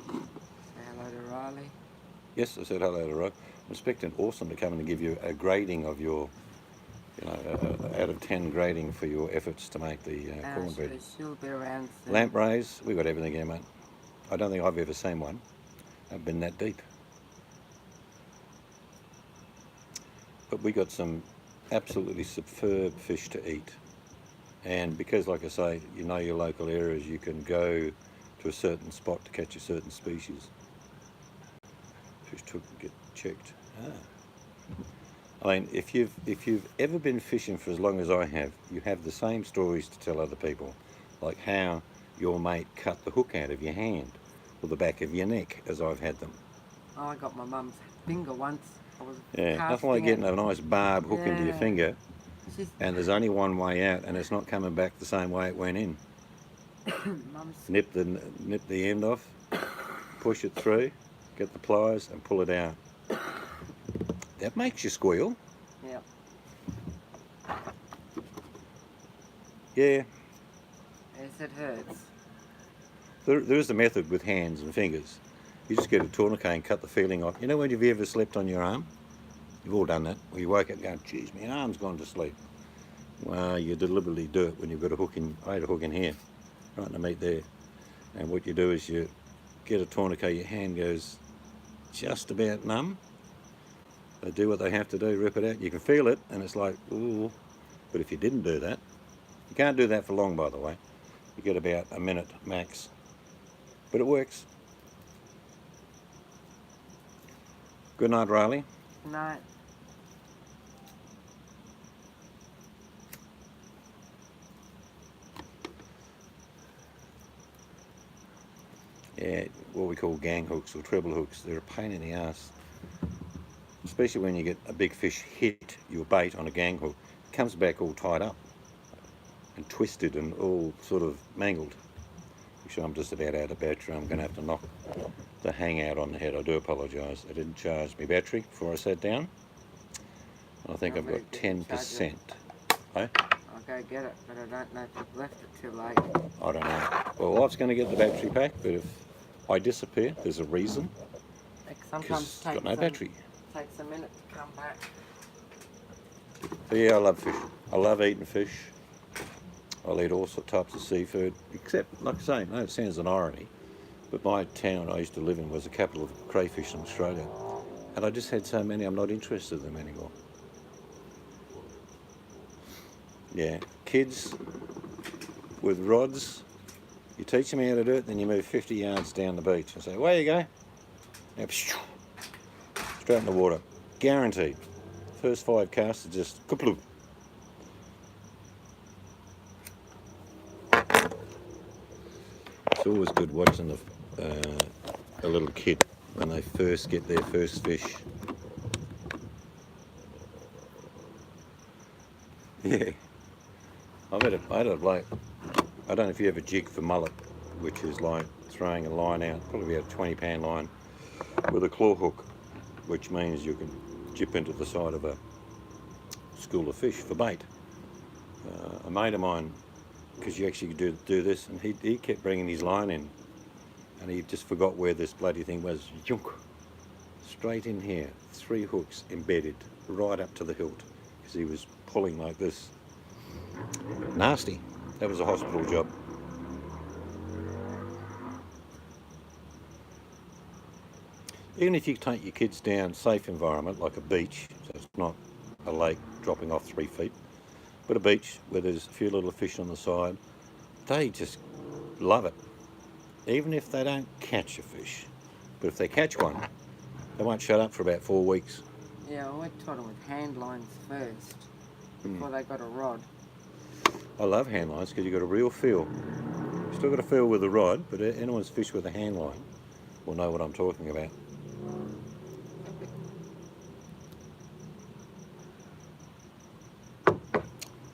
Say hello to Riley. Yes, I said hello to Rod. I'm expecting Awesome to come in and give you a grading of your, you know, out of 10 grading for your efforts to make the cornbread. She'll be around soon. Lampreys, we've got everything here, mate. I don't think I've ever seen one. I've been that deep. But we got some absolutely superb fish to eat. And because, like I say, you know your local areas, you can go to a certain spot to catch a certain species. Fish took and get checked. I mean, if you've ever been fishing for as long as I have, you have the same stories to tell other people, like how your mate cut the hook out of your hand or the back of your neck, as I've had them. Oh, I got my mum's finger once. Yeah, nothing like getting a nice barb hook into your finger, and there's only one way out, and it's not coming back the same way it went in. Nip the end off, push it through, get the pliers and pull it out. That makes you squeal. Yep. Yeah. Yes, it hurts. There is a method with hands and fingers. You just get a tourniquet and cut the feeling off. You know when you've ever slept on your arm? You've all done that. Or you wake up going, geez, my arm's gone to sleep. Well, you deliberately do it when you've got a hook in. I had a hook in here, right in the meat there. And what you do is you get a tourniquet, your hand goes just about numb. They do what they have to do, rip it out. You can feel it, and it's like, ooh. But if you didn't do that, you can't do that for long, by the way. You get about a minute max. But it works. Good night, Riley. Good night. Yeah, what we call gang hooks or treble hooks. They're a pain in the ass, especially when you get a big fish hit your bait on a gang hook. It comes back all tied up and twisted and all sort of mangled. Actually, I'm just about out of battery. I'm going to have to knock the hang out on the head. I do apologise. I didn't charge my battery before I sat down. I think I've got 10%. Hey? I'll go get it, but I don't know if you've left it too late. I don't know. Well, wife's going to get the battery pack, but if I disappear, there's a reason. It sometimes Because got no battery. Takes a minute to come back. But yeah, I love fish. I love eating fish. I'll eat all sorts types of seafood, except, like I say, no, it sounds an irony, but my town I used to live in was the capital of crayfish in Australia, and I just had so many, I'm not interested in them anymore. Yeah, kids with rods, you teach them how to do it, then you move 50 yards down the beach and say, away you go. Now, straight in the water. Guaranteed. First 5 casts are just kaploop. It's always good watching a little kid when they first get their first fish. Yeah. I had a bloke, I don't know if you ever jig for mullet, which is like throwing a line out, probably about a 20-pound line, with a claw hook, which means you can jip into the side of a school of fish for bait. A mate of mine, because you actually do this, and he kept bringing his line in, and he just forgot where this bloody thing was. Yunk, straight in here, 3 hooks embedded right up to the hilt, because he was pulling like this. Nasty. That was a hospital job. Even if you take your kids down safe environment like a beach, so it's not a lake dropping off 3 feet, but a beach where there's a few little fish on the side, they just love it. Even if they don't catch a fish, but if they catch one, they won't shut up for about 4 weeks. Yeah, I taught them with hand lines first, before they got a rod. I love hand lines because you've got a real feel. You've still got a feel with a rod, but anyone's fished with a hand line will know what I'm talking about.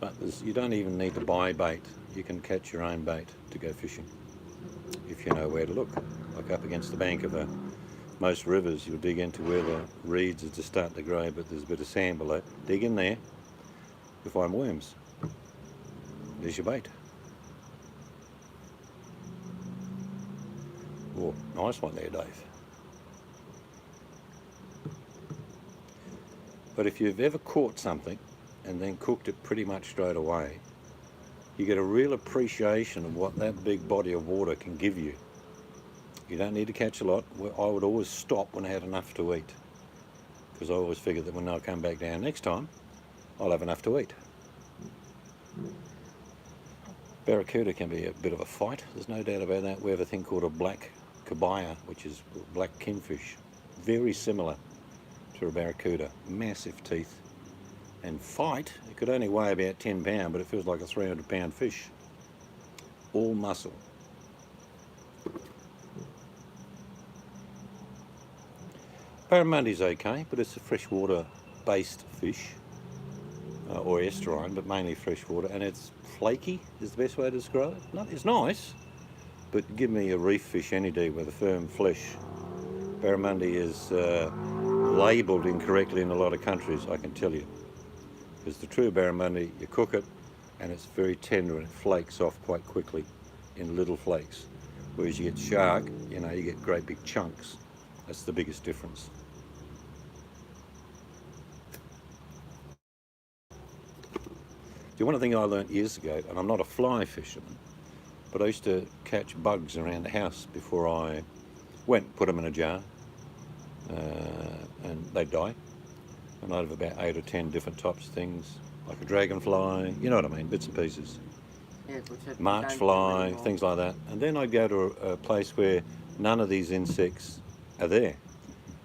But you don't even need to buy bait. You can catch your own bait to go fishing if you know where to look. Like up against the bank of most rivers, you'll dig into where the reeds are just starting to grow, but there's a bit of sand below. Dig in there, you'll find worms. There's your bait. Oh, nice one there, Dave. But if you've ever caught something and then cooked it pretty much straight away, you get a real appreciation of what that big body of water can give you. You don't need to catch a lot. I would always stop when I had enough to eat, because I always figured that when I'll come back down next time, I'll have enough to eat. Barracuda can be a bit of a fight, there's no doubt about that. We have a thing called a black cabaya, which is black kingfish, very similar to a barracuda, massive teeth, and fight. It could only weigh about 10 pounds, but it feels like a 300-pound fish, all muscle. Barramundi's okay, but it's a freshwater based fish, or estuarine, but mainly freshwater, and it's flaky is the best way to describe it. No, it's nice, but give me a reef fish any day with a firm flesh. Barramundi is labelled incorrectly in a lot of countries, I can tell you. Because the true barramundi, you cook it and it's very tender and it flakes off quite quickly in little flakes. Whereas you get shark, you know, you get great big chunks. That's the biggest difference. One of the things I learnt years ago, and I'm not a fly fisherman, but I used to catch bugs around the house before I went, put them in a jar, and they'd die. And I'd have about 8 or 10 different types of things, like a dragonfly, you know what I mean, bits and pieces. Yeah, March fly, things like that. And then I'd go to a place where none of these insects are there.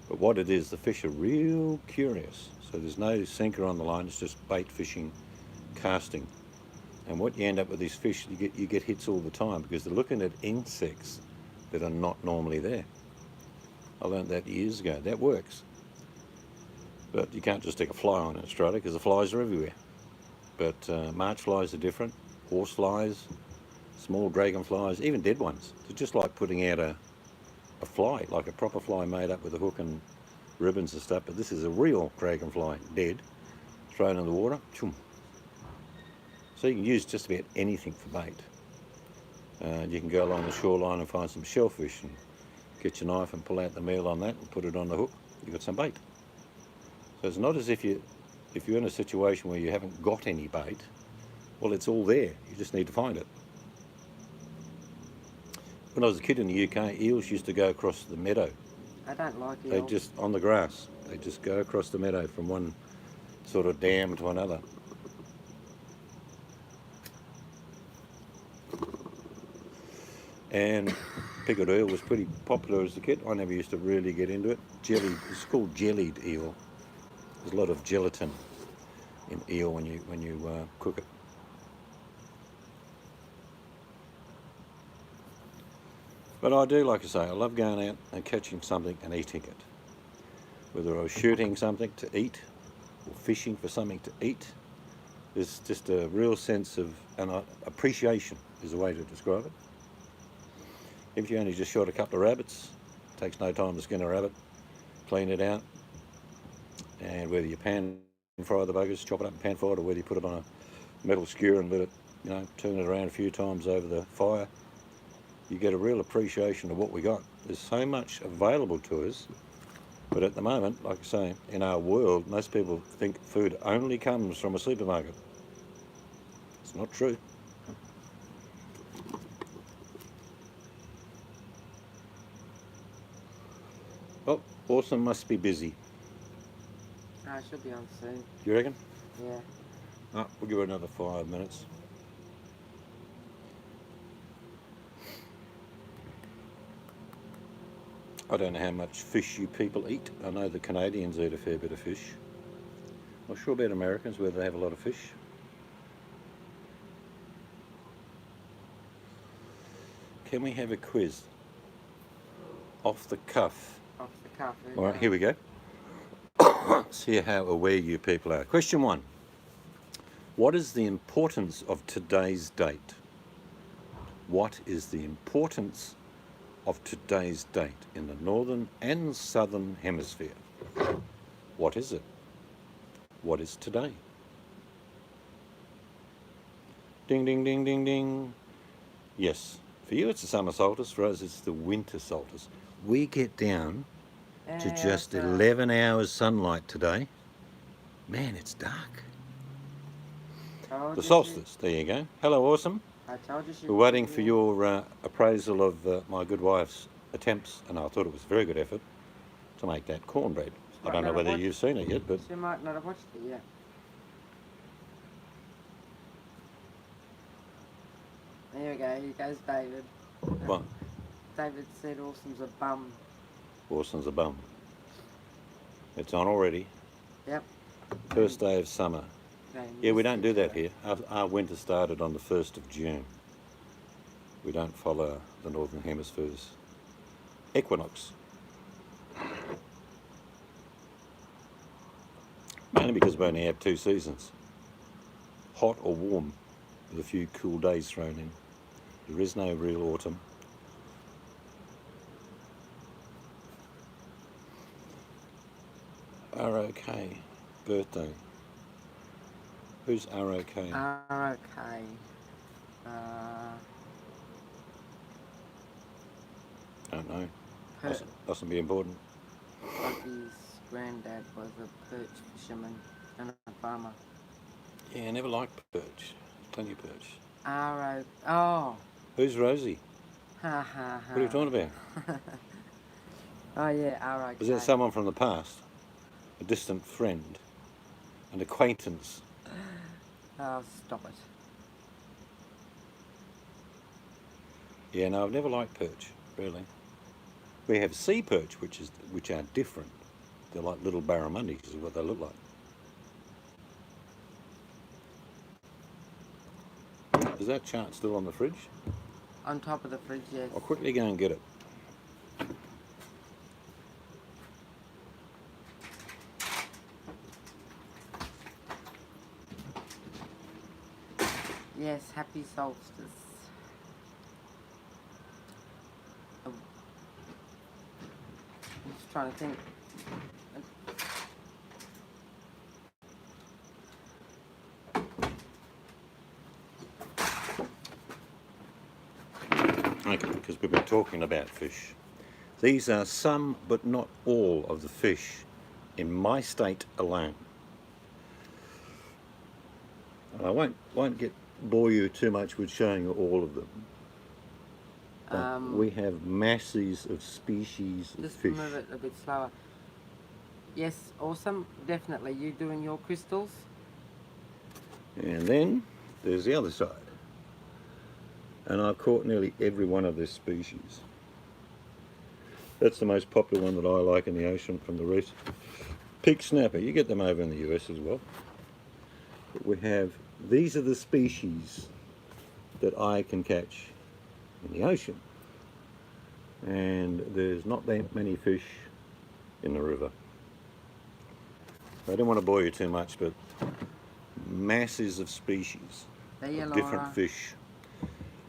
But what it is, the fish are real curious. So there's no sinker on the line, it's just bait fishing, casting. And what you end up with these fish, you get hits all the time because they're looking at insects that are not normally there. I learned that years ago. That works. But you can't just stick a fly on in Australia because the flies are everywhere. But March flies are different. Horse flies, small dragonflies, even dead ones. It's just like putting out a fly, like a proper fly made up with a hook and ribbons and stuff. But this is a real dragonfly, dead, thrown in the water. Choom. So you can use just about anything for bait. You can go along the shoreline and find some shellfish and get your knife and pull out the meal on that and put it on the hook. You've got some bait. So it's not as if you're in a situation where you haven't got any bait. Well, it's all there. You just need to find it. When I was a kid in the UK, eels used to go across the meadow. I don't like eels. They just, on the grass, they just go across the meadow from one sort of dam to another. And pickled eel was pretty popular as a kid. I never used to really get into it. It's called jellied eel. There's a lot of gelatin in eel when you cook it. But I do, like I say, I love going out and catching something and eating it. Whether I was shooting something to eat or fishing for something to eat, there's just a real sense of appreciation is the way to describe it. If you only just shot a couple of rabbits, it takes no time to skin a rabbit, clean it out, and whether you pan fry the buggers, chop it up and pan fry it, or whether you put it on a metal skewer and let it, turn it around a few times over the fire, you get a real appreciation of what we got. There's so much available to us, but at the moment, like I say, in our world, most people think food only comes from a supermarket. It's not true. Oh, Awesome must be busy. I should be on soon. Do you reckon? Yeah. Oh, we'll give it another 5 minutes. I don't know how much fish you people eat. I know the Canadians eat a fair bit of fish. I'm not sure about Americans, whether they have a lot of fish. Can we have a quiz? Off the cuff. Off the cuff. All right, here we go. See how aware you people are. Question 1. What is the importance of today's date? What is the importance of today's date in the northern and southern hemisphere? What is it? What is today? Ding, ding, ding, ding, ding. Yes, for you it's the summer solstice, for us it's the winter solstice. We get down to just 11 hours sunlight today. Man, it's dark. The solstice, there you go. Hello, Awesome. I told you she We're waiting for your appraisal of my good wife's attempts, and I thought it was a very good effort to make that cornbread. I don't know whether you've seen it yet, but... She might not have watched it yet. There we go, here goes David. What? David said Awesome's a bum. Awesome's a bum. It's on already. Yep. First day of summer. Yeah, we don't do that here. Our winter started on the 1st of June. We don't follow the Northern Hemisphere's equinox. Mainly because we only have 2 seasons. Hot or warm, with a few cool days thrown in. There is no real autumn. ROK, birthday. Who's ROK? ROK. Don't know. Mustn't be important. Bucky's granddad was a perch fisherman and a farmer. Yeah, I never liked perch. Plenty of perch. Oh. Who's Rosie? Ha ha ha. What are you talking about? Oh yeah, ROK. Was that someone from the past? A distant friend? An acquaintance? Oh, stop it. Yeah, no, I've never liked perch, really. We have sea perch, which are different. They're like little barramundis, is what they look like. Is that chart still on the fridge? On top of the fridge, yes. I'll quickly go and get it. Yes, happy solstice. I'm just trying to think. Okay, because we've been talking about fish. These are some, but not all, of the fish in my state alone. I won't bore you too much with showing you all of them. But we have masses of species of Just fish. move it a bit slower. Yes, awesome. Definitely. You doing your crystals? And then there's the other side. And I've caught nearly every one of this species. That's the most popular one that I like in the ocean from the reef. Pig snapper, you get them over in the US as well. But we have, these are the species that I can catch in the ocean. And there's not that many fish in the river. I don't want to bore you too much, but masses of species of different fish.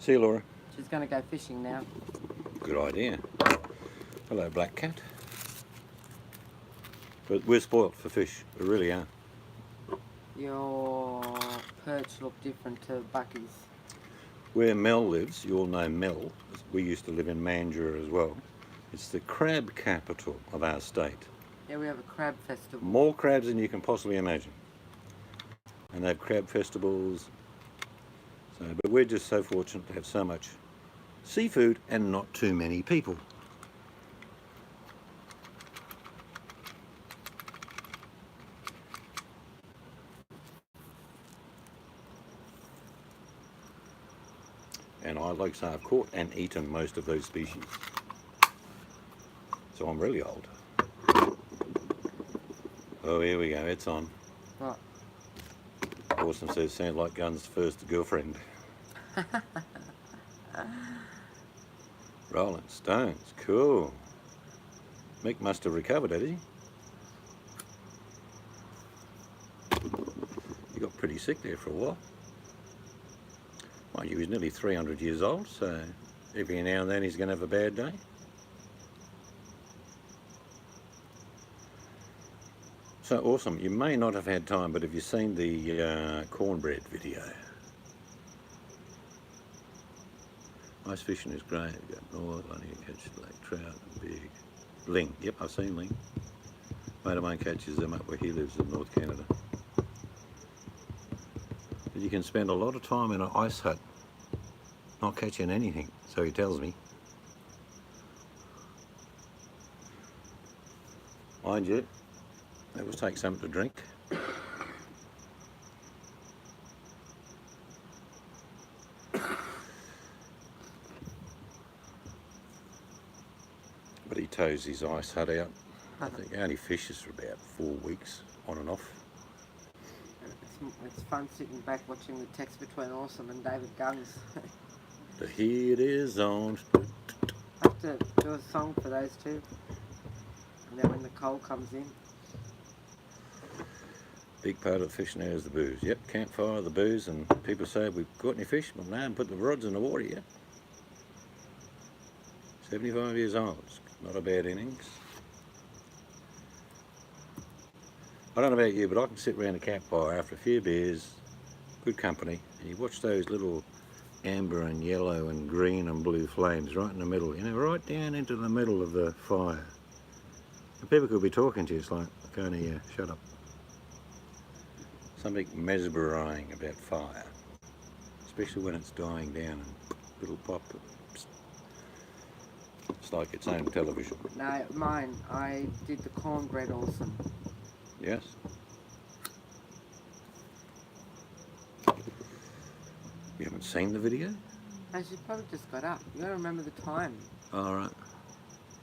See you, Laura. She's going to go fishing now. Good idea. Hello, black cat. But we're spoilt for fish. We really are. Your perch look different to Bucky's. Where Mel lives, you all know Mel. We used to live in Mandurah as well. It's the crab capital of our state. Yeah, we have a crab festival. More crabs than you can possibly imagine. And they have crab festivals. So, but we're just so fortunate to have so much seafood and not too many people. And I, like I say, I've caught and eaten most of those species. So I'm really old. Oh, here we go, it's on. What? Awesome says, sound like Gun's first girlfriend. Rolling Stones, cool. Mick must have recovered, had he? He got pretty sick there for a while. Mind you, he's nearly 300 years old, so every now and then he's going to have a bad day. So awesome. You may not have had time, but have you seen the cornbread video? Ice fishing is great. You go north, only you catch like trout and big. Ling, yep, I've seen ling. Mate of mine catches them up where he lives in North Canada. But you can spend a lot of time in an ice hut not catching anything, so he tells me. Mind you, that will take something to drink. But he tows his ice hut out. I think he only fishes for about 4 weeks, on and off. It's fun sitting back watching the text between Awesome and David Guns. The heat is on. I have to do a song for those two. And then when the cold comes in. Big part of fishing now is the booze. Yep, campfire, the booze, and people say, we've caught any fish? Well, no, I haven't put the rods in the water yet. 75 years old. It's not a bad innings. I don't know about you, but I can sit around a campfire after a few beers, good company, and you watch those little amber and yellow and green and blue flames right in the middle, you know, right down into the middle of the fire. And people could be talking to you, it's like, I can't hear you, shut up. Something mesmerising about fire, especially when it's dying down and little pop. It's like its own television. No, mine. I did the cornbread Awesome. Yes? You haven't seen the video? No, she's probably just got up. You gotta remember the time. All right.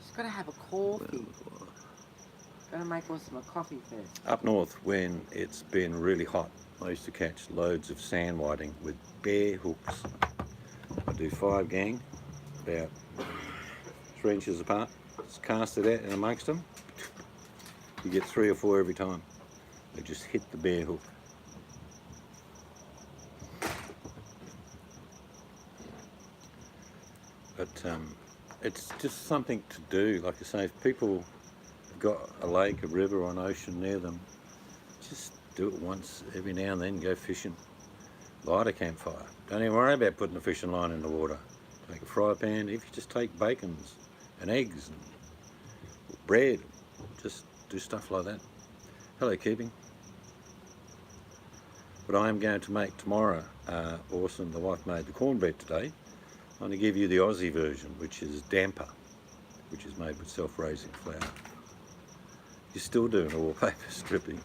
She's gotta have a coffee. Gotta make Awesome a coffee first. Up north, when it's been really hot, I used to catch loads of sand whiting with bare hooks. I do 5 gang, about 3 inches apart. Just cast it out in amongst them. You get 3 or 4 every time. They just hit the bare hook. But it's just something to do. Like I say, if people have got a lake, a river or an ocean near them, just do it once every now and then, go fishing. Light a campfire. Don't even worry about putting the fishing line in the water. Take a fry pan. If you just take bacons and eggs and bread, just do stuff like that. Hello, Keeping. But I am going to make tomorrow, awesome, the wife made the cornbread today. I'm going to give you the Aussie version, which is damper, which is made with self-raising flour. You're still doing a wallpaper stripping.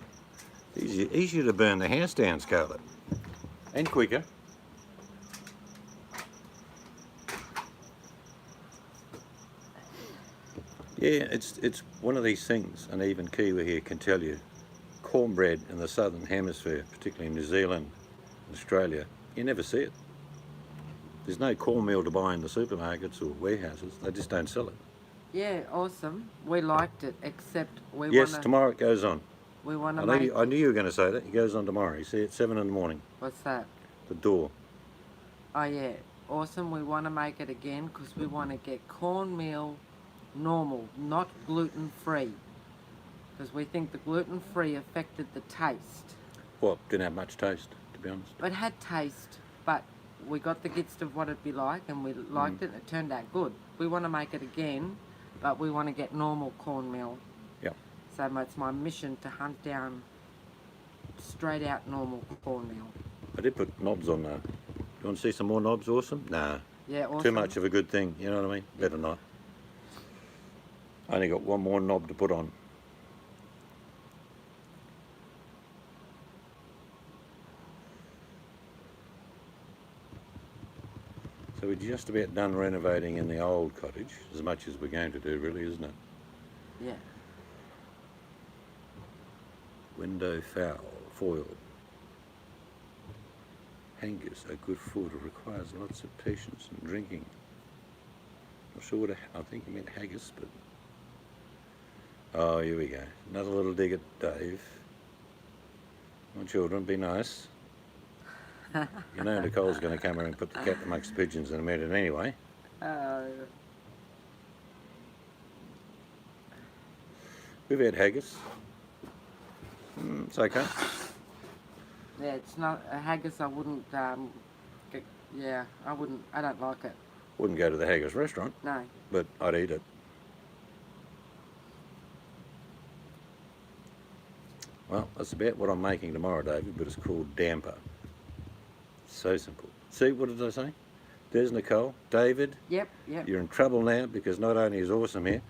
Easier to burn the house down, Scarlett. And quicker. Yeah, it's one of these things, and even Kiwi here can tell you, cornbread in the southern hemisphere, particularly in New Zealand and Australia, you never see it. There's no cornmeal to buy in the supermarkets or warehouses. They just don't sell it. Yeah, awesome. We liked it, except we Yes, wanna, tomorrow it goes on. we want to I make... knew you were going to say that. It goes on tomorrow. You see it 7 in the morning. What's that? The door. Oh yeah, awesome. We want to make it again because we want to get cornmeal normal, not gluten-free. Because we think the gluten-free affected the taste. Well, didn't have much taste, to be honest. It had taste, but we got the gist of what it'd be like and we liked it and it turned out good. We want to make it again, but we want to get normal cornmeal. Yeah. So it's my mission to hunt down straight out normal cornmeal. I did put knobs on though. You want to see some more knobs, awesome? Nah. Yeah, awesome. Too much of a good thing, you know what I mean? Better not. I only got one more knob to put on. So we're just about done renovating in the old cottage, as much as we're going to do really, isn't it? Yeah. Window foil. Hangers are good food. It requires lots of patience and drinking. Not sure what I think you meant haggis, but... Oh, here we go. Another little dig at Dave. My children, be nice. You know Nicole's going to come here and put the cat amongst the pigeons in a minute anyway. We've had haggis. It's okay. Yeah, it's not a haggis. I wouldn't. Get, yeah, I wouldn't. I don't like it. Wouldn't go to the haggis restaurant, No. but I'd eat it. Well, that's about what I'm making tomorrow, David, but it's called damper. So simple. See, what did I say? There's Nicole. David, Yep. you're in trouble now because not only is Awesome here,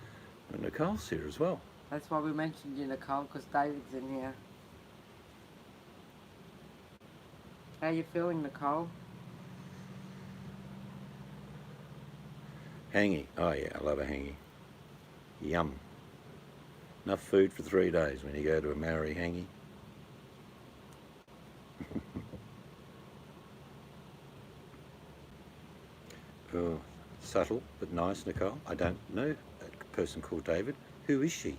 but Nicole's here as well. That's why we mentioned you, Nicole, because David's in here. How you feeling, Nicole? Hangy. Oh yeah, I love a hangy. Yum. Enough food for 3 days when you go to a Maori hangy. Oh, subtle but nice, Nicole. I don't know that person called David. Who is she?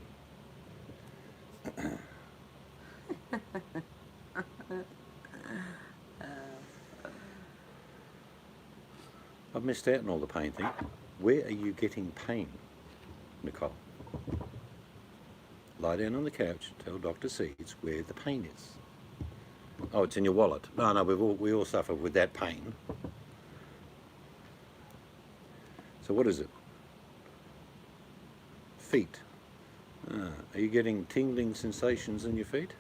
I've missed out on all the pain thing. Where are you getting pain, Nicole? Lie down on the couch and tell Dr. Seeds where the pain is. Oh, it's in your wallet. No, we all suffer with that pain. So what is it? Feet. Are you getting tingling sensations in your feet?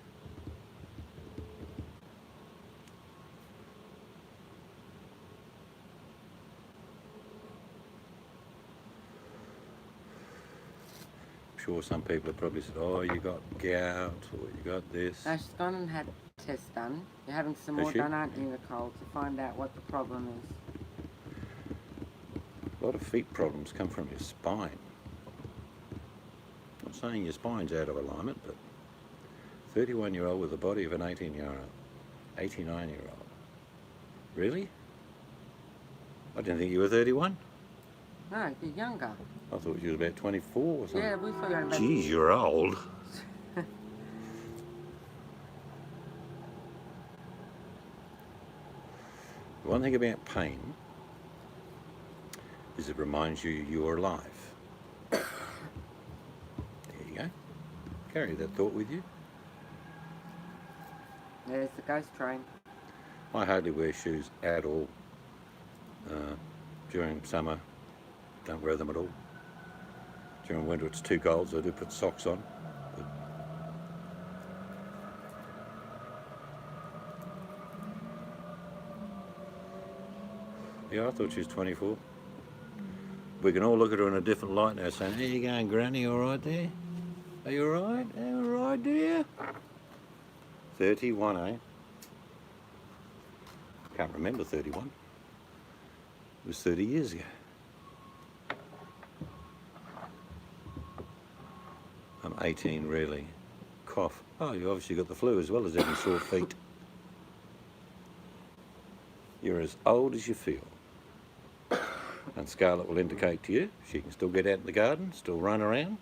I'm sure some people have probably said, oh, you got gout or you got this. No, she's gone and had a test done. You're having some Has more she? done, aren't you, Nicole, to find out what the problem is? A lot of feet problems come from your spine. I'm not saying your spine's out of alignment, but 31-year-old with the body of an 18-year-old, 89-year-old. Really? I didn't think you were 31. No, you're younger. I thought you were about 24 or something. Yeah, we thought you were about... Geez, you're old. One thing about pain, is it reminds you you're alive. There you go. Carry that thought with you. There's the ghost train. I hardly wear shoes at all. During summer, don't wear them at all. During winter, it's too cold, so I do put socks on. But yeah, I thought she was 24. We can all look at her in a different light now, saying, "How you going, Granny? All right there? Are you all right? All right, dear?" 31, eh? Can't remember 31. It was 30 years ago. I'm 18, really. Cough. Oh, you obviously got the flu as well as having sore feet. You're as old as you feel. And Scarlett will indicate to you she can still get out in the garden, still run around,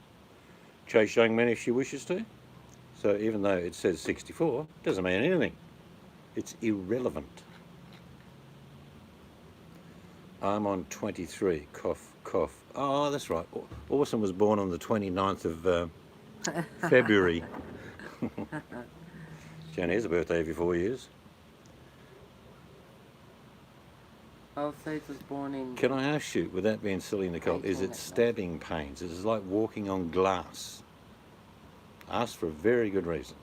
chase young men if she wishes to. So even though it says 64, it doesn't mean anything. It's irrelevant. I'm on 23. Cough, cough. Oh, that's right. Orson was born on the 29th of February. Jan has a birthday every 4 years. Old Seeds was born in... Can I ask you, without being silly, Nicole, is it 18, stabbing pains? Is it like walking on glass? Ask for a very good reason.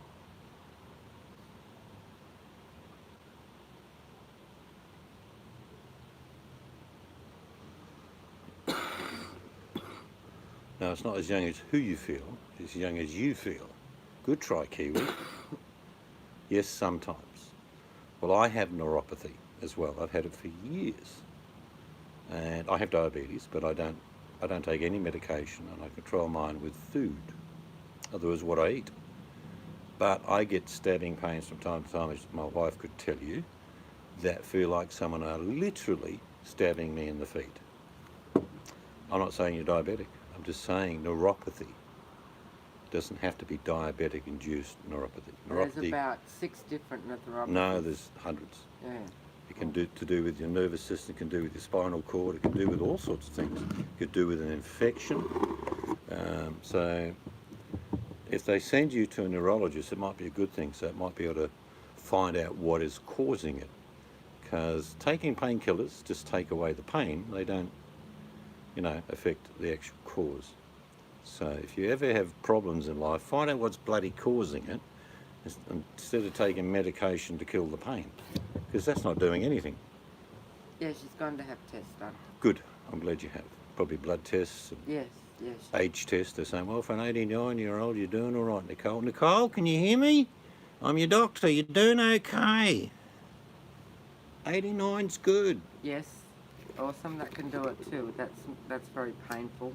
Now, it's not as young as who you feel, it's as young as you feel. Good try, Kiwi. Yes, sometimes. Well, I have neuropathy as well. I've had it for years. And I have diabetes, but I don't take any medication, and I control mine with food. In other words, what I eat. But I get stabbing pains from time to time, as my wife could tell you, that feel like someone are literally stabbing me in the feet. I'm not saying you're diabetic. I'm just saying neuropathy doesn't have to be diabetic-induced neuropathy. There's about 6 different neuropathies. No, there's hundreds. Yeah. It can do to do with your nervous system, it can do with your spinal cord, it can do with all sorts of things. It could do with an infection. So if they send you to a neurologist, it might be a good thing. So it might be able to find out what is causing it. Because taking painkillers just take away the pain. They don't, affect the actual cause. So if you ever have problems in life, find out what's bloody causing it instead of taking medication to kill the pain. Because that's not doing anything. Yeah, she's going to have tests done. Good. I'm glad you have. Probably blood tests. Yes. Age tests. They're saying, well, for an 89-year-old, you're doing all right, Nicole. Nicole, can you hear me? I'm your doctor. You're doing okay. 89's good. Yes. Awesome. That can do it too. That's very painful.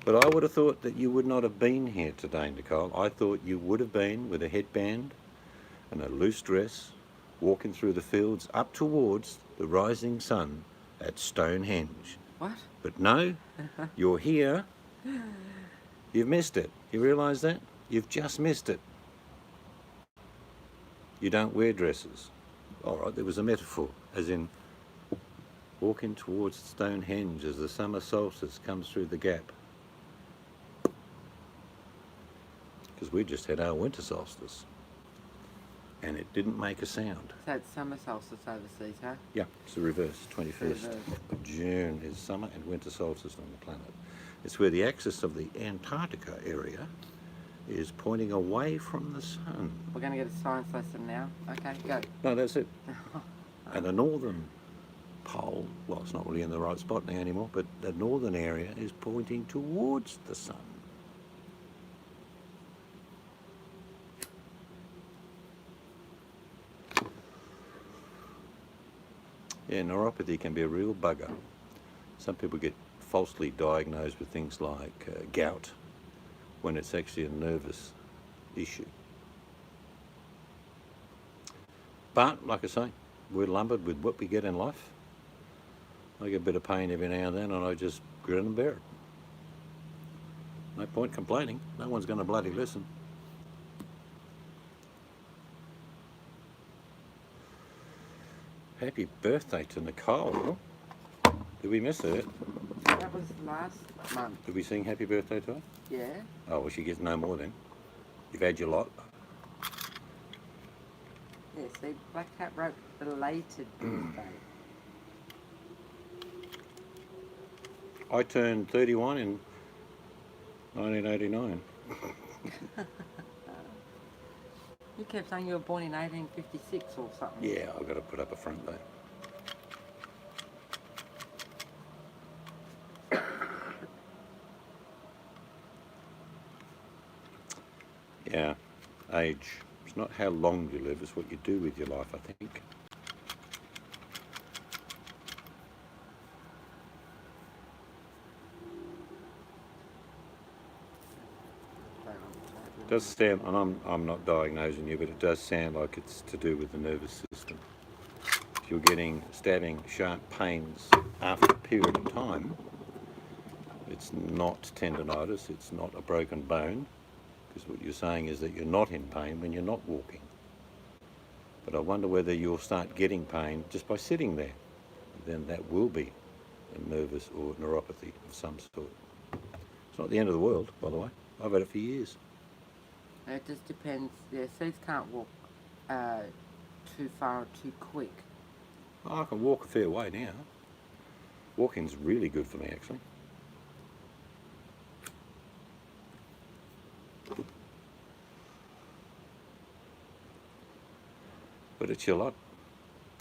But I would have thought that you would not have been here today, Nicole. I thought you would have been with a headband and a loose dress, walking through the fields up towards the rising sun at Stonehenge. What? But no, you're here. You've missed it. You realise that? You've just missed it. You don't wear dresses. All right, there was a metaphor, as in walking towards Stonehenge as the summer solstice comes through the gap. Because we just had our winter solstice. And it didn't make a sound. So it's summer solstice overseas, huh? Yeah, it's the reverse. 21st Reverse. of June is summer and winter solstice on the planet. It's where the axis of the Antarctica area is pointing away from the sun. We're going to get a science lesson now. Okay, go. No, that's it. And the northern pole, well, it's not really in the right spot now anymore, but the northern area is pointing towards the sun. Yeah, neuropathy can be a real bugger. Some people get falsely diagnosed with things like gout when it's actually a nervous issue. But, like I say, we're lumbered with what we get in life. I get a bit of pain every now and then and I just grin and bear it. No point complaining. No one's going to bloody listen. Happy birthday to Nicole. Did we miss her? That was last month. Did we sing happy birthday to her? Yeah. Oh, well, she gets no more then. You've had your lot. Yeah, see, Black Cat wrote belated birthday. I turned 31 in 1989. You kept saying you were born in 1856 or something. Yeah, I've got to put up a front though. Yeah, age. It's not how long you live, it's what you do with your life, I think. It does sound, and I'm not diagnosing you, but it does sound like it's to do with the nervous system. If you're getting stabbing, sharp pains after a period of time, it's not tendonitis, it's not a broken bone, because what you're saying is that you're not in pain when you're not walking. But I wonder whether you'll start getting pain just by sitting there. Then that will be a nervous or neuropathy of some sort. It's not the end of the world, by the way. I've had it for years. It just depends. Yeah, Seeds can't walk too far or too quick. I can walk a fair way now. Walking's really good for me, actually. But it's your lot.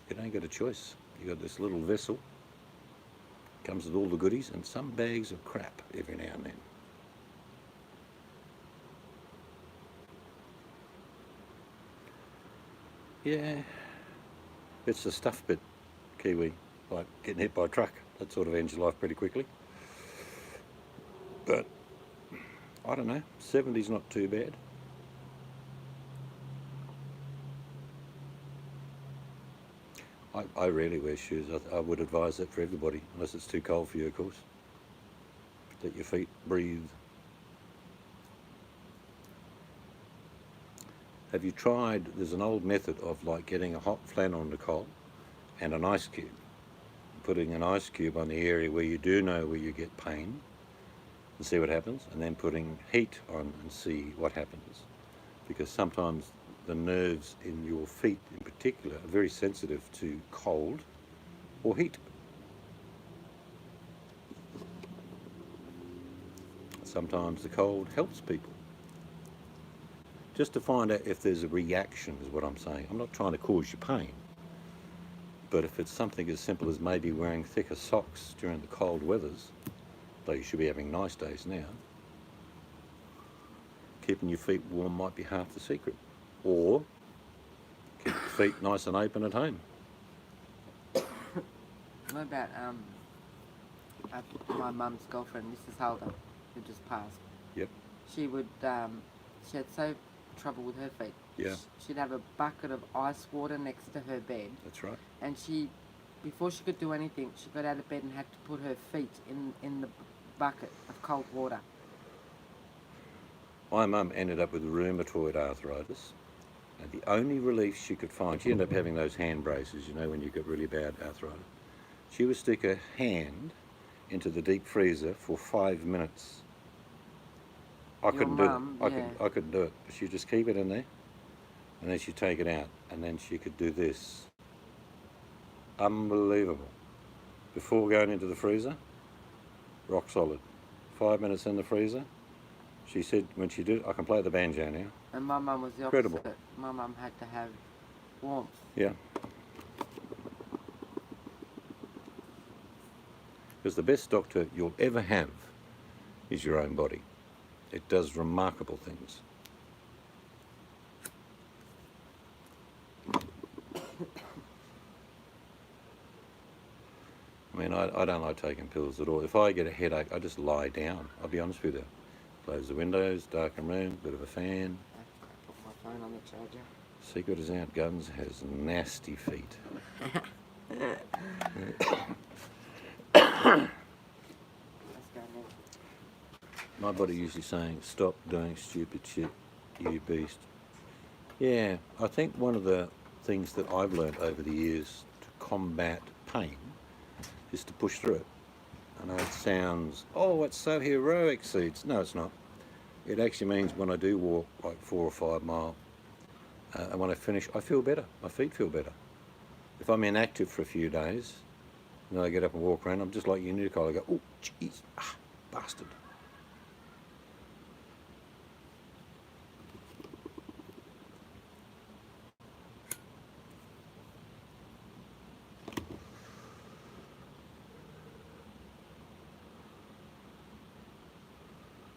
You don't get a choice. You got this little vessel, comes with all the goodies and some bags of crap every now and then. Yeah, it's the stuff bit, Kiwi, like getting hit by a truck. That sort of ends your life pretty quickly. But I don't know, 70's not too bad. I rarely wear shoes. I would advise that for everybody, unless it's too cold for you, of course. Let your feet breathe. Have you tried, there's an old method of like getting a hot flannel on the coal and an ice cube. Putting an ice cube on the area where you do know where you get pain and see what happens, and then putting heat on and see what happens. Because sometimes the nerves in your feet in particular are very sensitive to cold or heat. Sometimes the cold helps people. Just to find out if there's a reaction is what I'm saying. I'm not trying to cause you pain. But if it's something as simple as maybe wearing thicker socks during the cold weathers, though you should be having nice days now, keeping your feet warm might be half the secret. Or keep your feet nice and open at home. What about my mum's girlfriend, Mrs. Holder, who just passed? Yep. She would, she had so trouble with her feet. Yeah. She'd have a bucket of ice water next to her bed. That's right. And she, before she could do anything, she got out of bed and had to put her feet in the bucket of cold water. My mum ended up with rheumatoid arthritis, and the only relief she could find, she ended up having those hand braces, you know, when you get really bad arthritis. She would stick her hand into the deep freezer for 5 minutes. I couldn't do it. I couldn't do it. But she'd just keep it in there, and then she'd take it out, and then she could do this. Unbelievable. Before going into the freezer, rock solid. 5 minutes in the freezer. She said when she did it, I can play the banjo now. And my mum was the Incredible. opposite. My mum had to have warmth. Yeah. Because the best doctor you'll ever have is your own body. It does remarkable things. I mean, I don't like taking pills at all. If I get a headache, I just lie down. I'll be honest with you. Close the windows, darken room, bit of a fan. I put my phone on the charger. Secret is out, Guns has nasty feet. Let's go now. My body usually saying, stop doing stupid shit, you beast. Yeah, I think one of the things that I've learned over the years to combat pain is to push through it. I know it sounds, oh, it's so heroic, Seeds. No, it's not. It actually means when I do walk like 4 or 5 miles, and when I finish, I feel better. My feet feel better. If I'm inactive for a few days, and then I get up and walk around, I'm just like you, Nicole. I go, oh, jeez, bastard.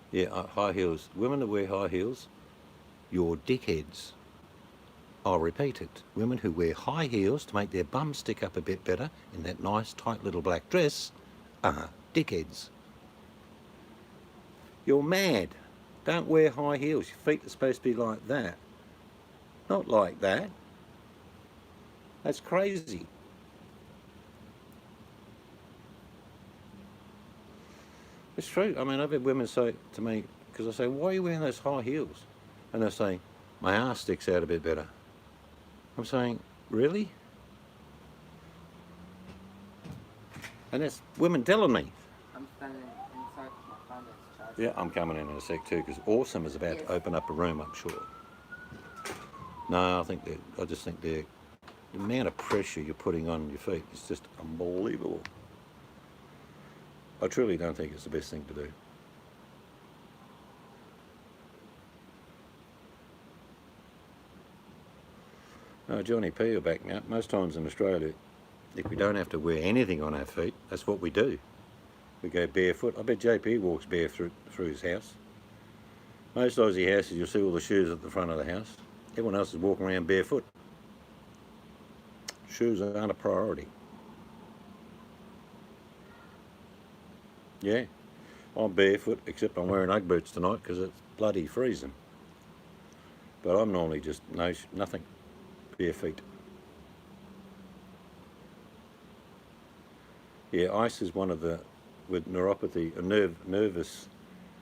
Yeah, high heels. Women that wear high heels, you're dickheads. I'll repeat it. Women who wear high heels to make their bum stick up a bit better in that nice, tight little black dress are dickheads. You're mad. Don't wear high heels. Your feet are supposed to be like that. Not like that. That's crazy. It's true. I mean, I've had women say to me, because I say, why are you wearing those high heels? And they're saying, my ass sticks out a bit better. I'm saying, really? And that's women telling me. I'm standing inside my phone that's charged. Yeah, I'm coming in a sec too, because Awesome is about to open up a room, I'm sure. No, I just think the amount of pressure you're putting on your feet is just unbelievable. I truly don't think it's the best thing to do. No, Johnny P will back me up. Most times in Australia, if we don't have to wear anything on our feet, that's what we do. We go barefoot. I bet JP walks barefoot through his house. Most Aussie houses, you'll see all the shoes at the front of the house. Everyone else is walking around barefoot. Shoes aren't a priority. Yeah, I'm barefoot, except I'm wearing Ugg boots tonight because it's bloody freezing. But I'm normally just nothing, bare feet. Yeah, ice is one of the, with neuropathy,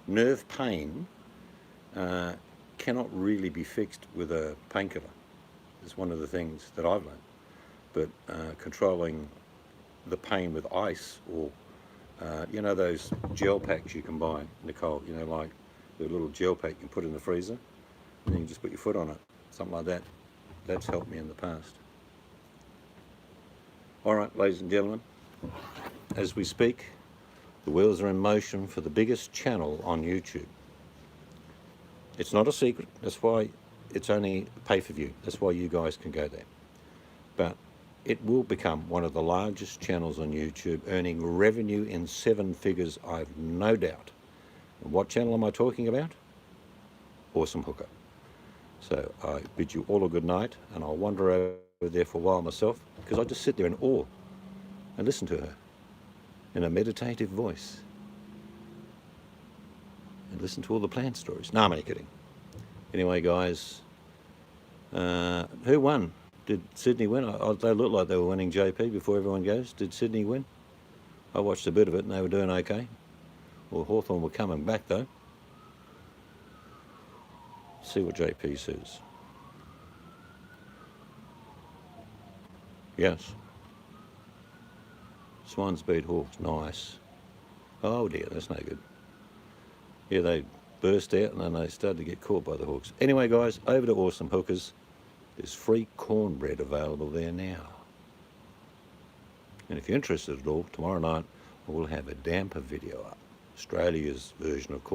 nerve pain cannot really be fixed with a painkiller. It's one of the things that I've learned. But controlling the pain with ice, or you know those gel packs you can buy, Nicole, you know, like the little gel pack you can put in the freezer, and you can just put your foot on it, something like that. That's helped me in the past. All right, ladies and gentlemen, as we speak, the wheels are in motion for the biggest channel on YouTube. It's not a secret. That's why it's only pay-per-view. That's why you guys can go there. But it will become one of the largest channels on YouTube, earning revenue in 7 figures, I've no doubt. And what channel am I talking about? Awesome Hooker. So I bid you all a good night, and I'll wander over there for a while myself, because I just sit there in awe and listen to her in a meditative voice and listen to all the plant stories. No, I'm only kidding. Anyway, guys, who won? Did Sydney win? They look like they were winning, JP, before everyone goes. Did Sydney win? I watched a bit of it and they were doing okay. Well, Hawthorn were coming back though. See what JP says. Yes. Swans beat Hawks. Nice. Oh dear, that's no good. Yeah, they burst out and then they started to get caught by the Hawks. Anyway, guys, over to Awesome Hookers. There's free cornbread available there now. And if you're interested at all, tomorrow night we'll have a damper video up. Australia's version of cornbread.